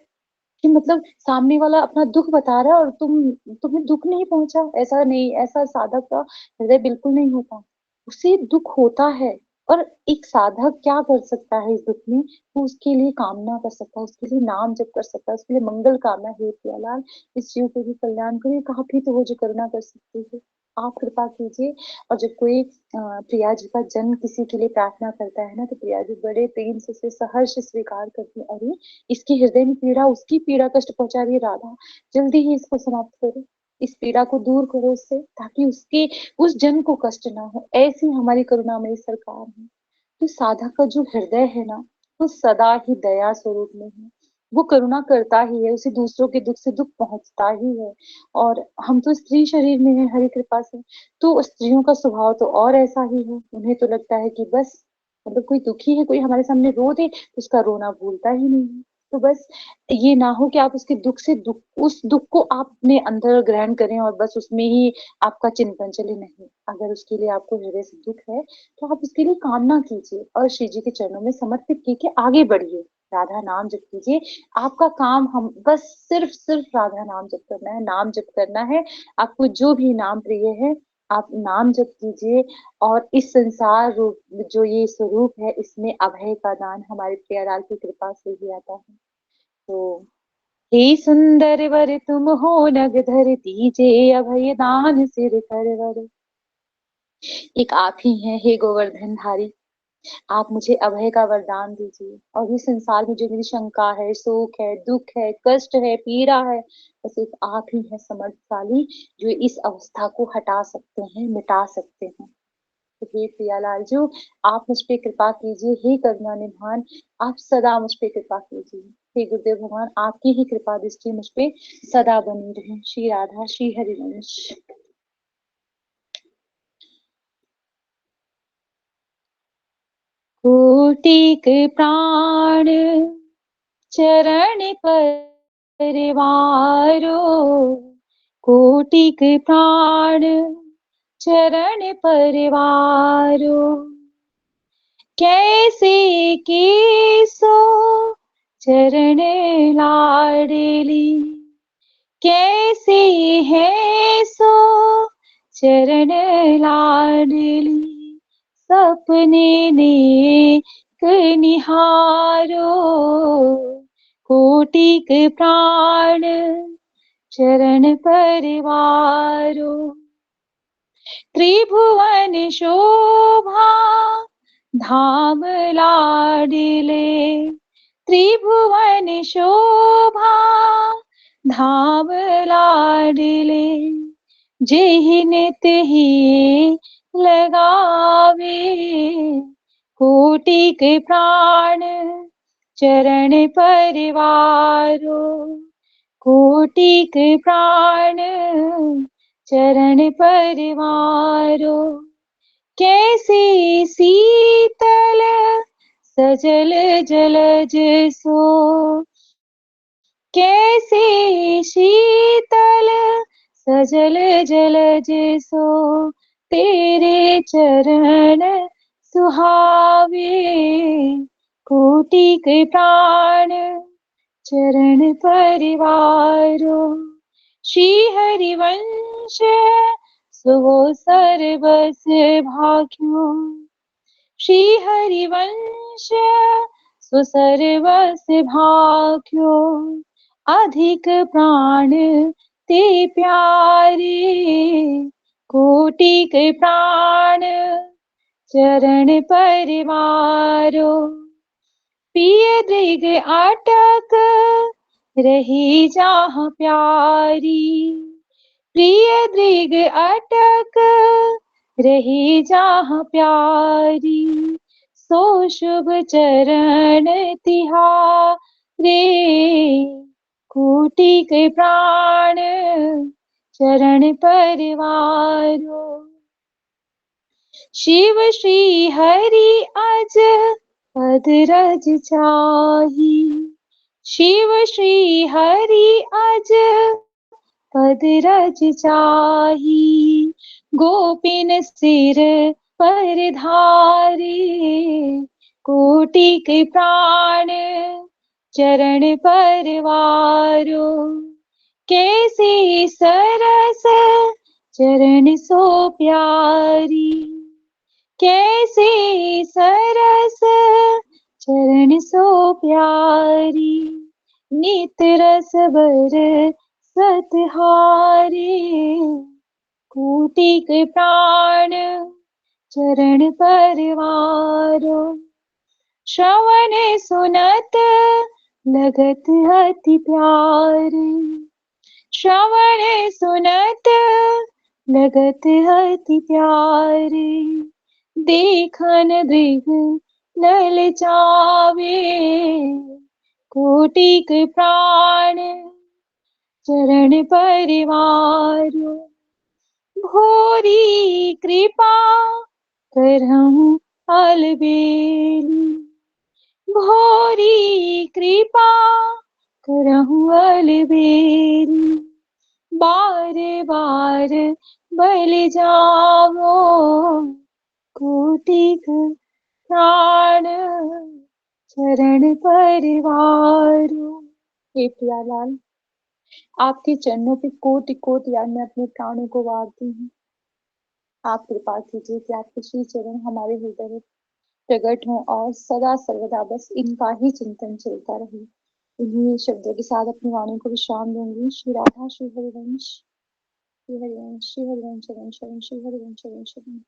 कि मतलब सामने वाला अपना दुख बता रहा है और तुम्हें दुख नहीं पहुंचा। ऐसा नहीं, ऐसा साधक का हृदय बिल्कुल नहीं होता। उसे दुख होता है। और एक साधक क्या कर सकता है इस दुख में? वो उसके लिए कामना कर सकता है, उसके लिए नाम जप कर सकता है, उसके लिए मंगल कामना। हे प्रियालाल, इस जीव को भी कल्याण करिए, काफी तो वो जो करुणा कर सकती है। आप कृपा कीजिए। और जब कोई प्रिया जी का जन्म किसी के लिए प्रार्थना करता है ना, तो प्रिया जी बड़े प्रेम से उसे सहर्ष स्वीकार करती है। अरे, इसकी हृदय में पीड़ा, उसकी पीड़ा कष्ट पहुंचा रही है राधा, जल्दी ही इसको समाप्त करो, इस पीड़ा को दूर करो उससे, ताकि उसके उस जन को कष्ट ना हो। ऐसी हमारी करुणामयी सरकार है। तो साधक का जो हृदय है ना, वो सदा ही दया स्वरूप में है। वो करुणा करता ही है, उसे दूसरों के दुख से दुख पहुंचता ही है। और हम तो स्त्री शरीर में है हरि कृपा से, तो स्त्रियों का स्वभाव तो और ऐसा ही है। उन्हें तो लगता है कि बस मतलब कोई दुखी है, कोई हमारे सामने रो दे तो उसका रोना भूलता ही नहीं है। तो बस ये ना हो कि आप उसके दुख से दुख, उस दुख को आप अपने अंदर ग्रहण करें और बस उसमें ही आपका चिंतन चले। नहीं, अगर उसके लिए आपको हृदय से दुख है तो आप उसके लिए कामना कीजिए और श्री जी के चरणों में समर्पित कीजिए, आगे बढ़िए, राधा नाम जप कीजिए। आपका काम हम बस सिर्फ सिर्फ राधा नाम जप करना है, नाम जप करना है। आपको जो भी नाम प्रिय है आप नाम जप कीजिए। और इस संसार रूप जो ये स्वरूप है इसमें अभय का दान हमारे प्रियालाल की कृपा से ही आता है। तो हे सुंदर वर तुम हो नगधर, दीजे अभय दान सिर करवर। एक आप ही हैं हे गोवर्धन धारी, आप मुझे अभय का वरदान दीजिए। और इस संसार में जो मेरी शंका है, शोक है, दुख है, कष्ट है, पीड़ा है, बस एक आप ही है समर्थशाली जो इस अवस्था को हटा सकते हैं, मिटा सकते हैं। तो हे प्रियालाल जो, आप मुझ पे कृपा कीजिए। हे करुणा निधान, आप सदा मुझ पे कृपा कीजिए। हे गुरुदेव भगवान, आपकी ही कृपा दृष्टि मुझ पे सदा बनी रहे। श्री राधा श्री हरिवंश। कोटिक प्राण चरण परिवारो, कोटिक प्राण चरण परिवारो, कैसे केसो चरण लाडली, कैसे है सो चरण लाडली, सपने नेक निहारो, कोटिक प्राण चरण परिवारो, त्रिभुवन शोभा धाम लाडिले, त्रिभुवन शोभा धाम लाडिले, जेहि नित ही लगावे, कोटिक प्राण चरण परिवारो, कोटिक प्राण चरण परिवारो, कैसे शीतल सजल जलज सो, कैसे शीतल सजल जलज सो, तेरे चरण सुहावे, कोटिक प्राण चरण परिवारो, श्री हरिवंश सुहो सर्वस भाग्यो, श्री हरिवंश सुसर्वस भाग्यो, अधिक प्राण ते प्यारे, कोटिक प्राण चरण परिवारो, पिय दृग अटक रही जहाँ प्यारी, प्रिय दृग अटक रही जहाँ प्यारी, सो शुभ चरण तिहारे, कोटिक प्राण चरण परिवारो, शिव श्री हरि अज पद रज चाही, शिव श्री हरि अज पद रज चाही, गोपिन सिर पर धारे, कोटिक प्राण चरण परिवारो, कैसे सरस चरण सो प्यारी, कैसे सरस चरण सो प्यारी, नित रस बर सतहारे, कोटिक प्राण चरण परिवारो, श्रवण सुनत लगत अति प्यारे, श्रवण सुनत लगत अति प्यारे, देखन दृग ललचावे, कोटिक प्राण चरण परिवारो, भोरी कृपा करहूं अलबेली। भोरी कृपा करहु अलबेली। बार बार बल जावो कोटि प्राण चरण परिवार। हे प्रियालाल, आपके चरणों पे कोटि कोटि यार मैं अपने प्राणों को वारती हूँ। आप कृपा कीजिए कि आपके श्री चरण हमारे हृदय में प्रकट हों और सदा सर्वदा बस इनका ही चिंतन चलता रहे। इन्हीं शब्दों के साथ अपनी वाणी को विश्राम दूंगी। श्री राधा श्री हरिवंश, श्री हरिवंश, श्री हरिवंश, शरण शरण, श्री हरिवंश, शरण शरण।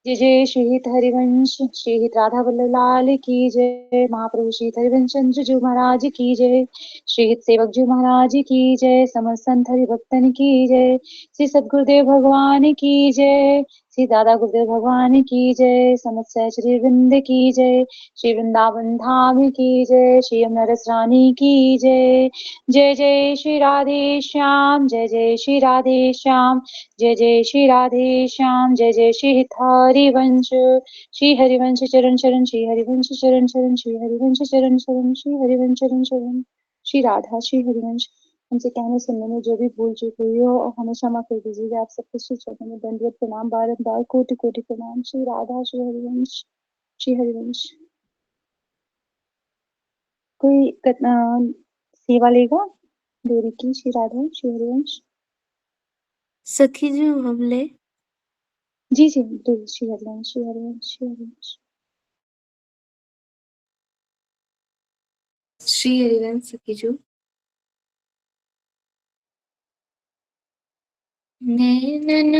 जय जय श्री हित हरिवंश, श्री हित राधा वल्लभ लाल की जय। महाप्रभु श्री हरिवंश चंद्र जी महाराज की जय। श्री हित सेवक जी महाराज की जय। समस्त संत हरिभक्तन की जय। श्री सदगुरुदेव भगवान की जय। श्री दादा गुरुदेव भगवान की जय। समस्त सहचरी वृंद की जय। श्री वृंदावन धाम की जय। श्री अमरस रानी की जय। जय जय श्री राधे श्याम, जय जय श्री राधे श्याम, जय जय श्री राधे श्याम, जय जय श्री हरिवंश। श्री हरिवंश चरण शरण, श्री हरिवंश चरण शरण, श्री हरिवंश चरण शरण, श्री हरिवंश चरण शरण। श्री राधा श्री हरिवंश। हमसे कहने सुनने में जो भी भूल चूक हुई हो और हमें क्षमा कर दीजिएगा। आप सबके श्री चरणों में दंडवत प्रणाम, बारंबार कोटि कोटि प्रणाम। श्री राधा श्री हरिवंश, श्री हरिवंश। कोई सेवा लेगा देवी की? श्री राधा श्री हरिवंश। सखी जी हमले। जी जी बिल्कुल। श्री हरिवंश, श्री हरिवंश, श्री हरिवंश। श्री हरिवंश सखी जी। नैनन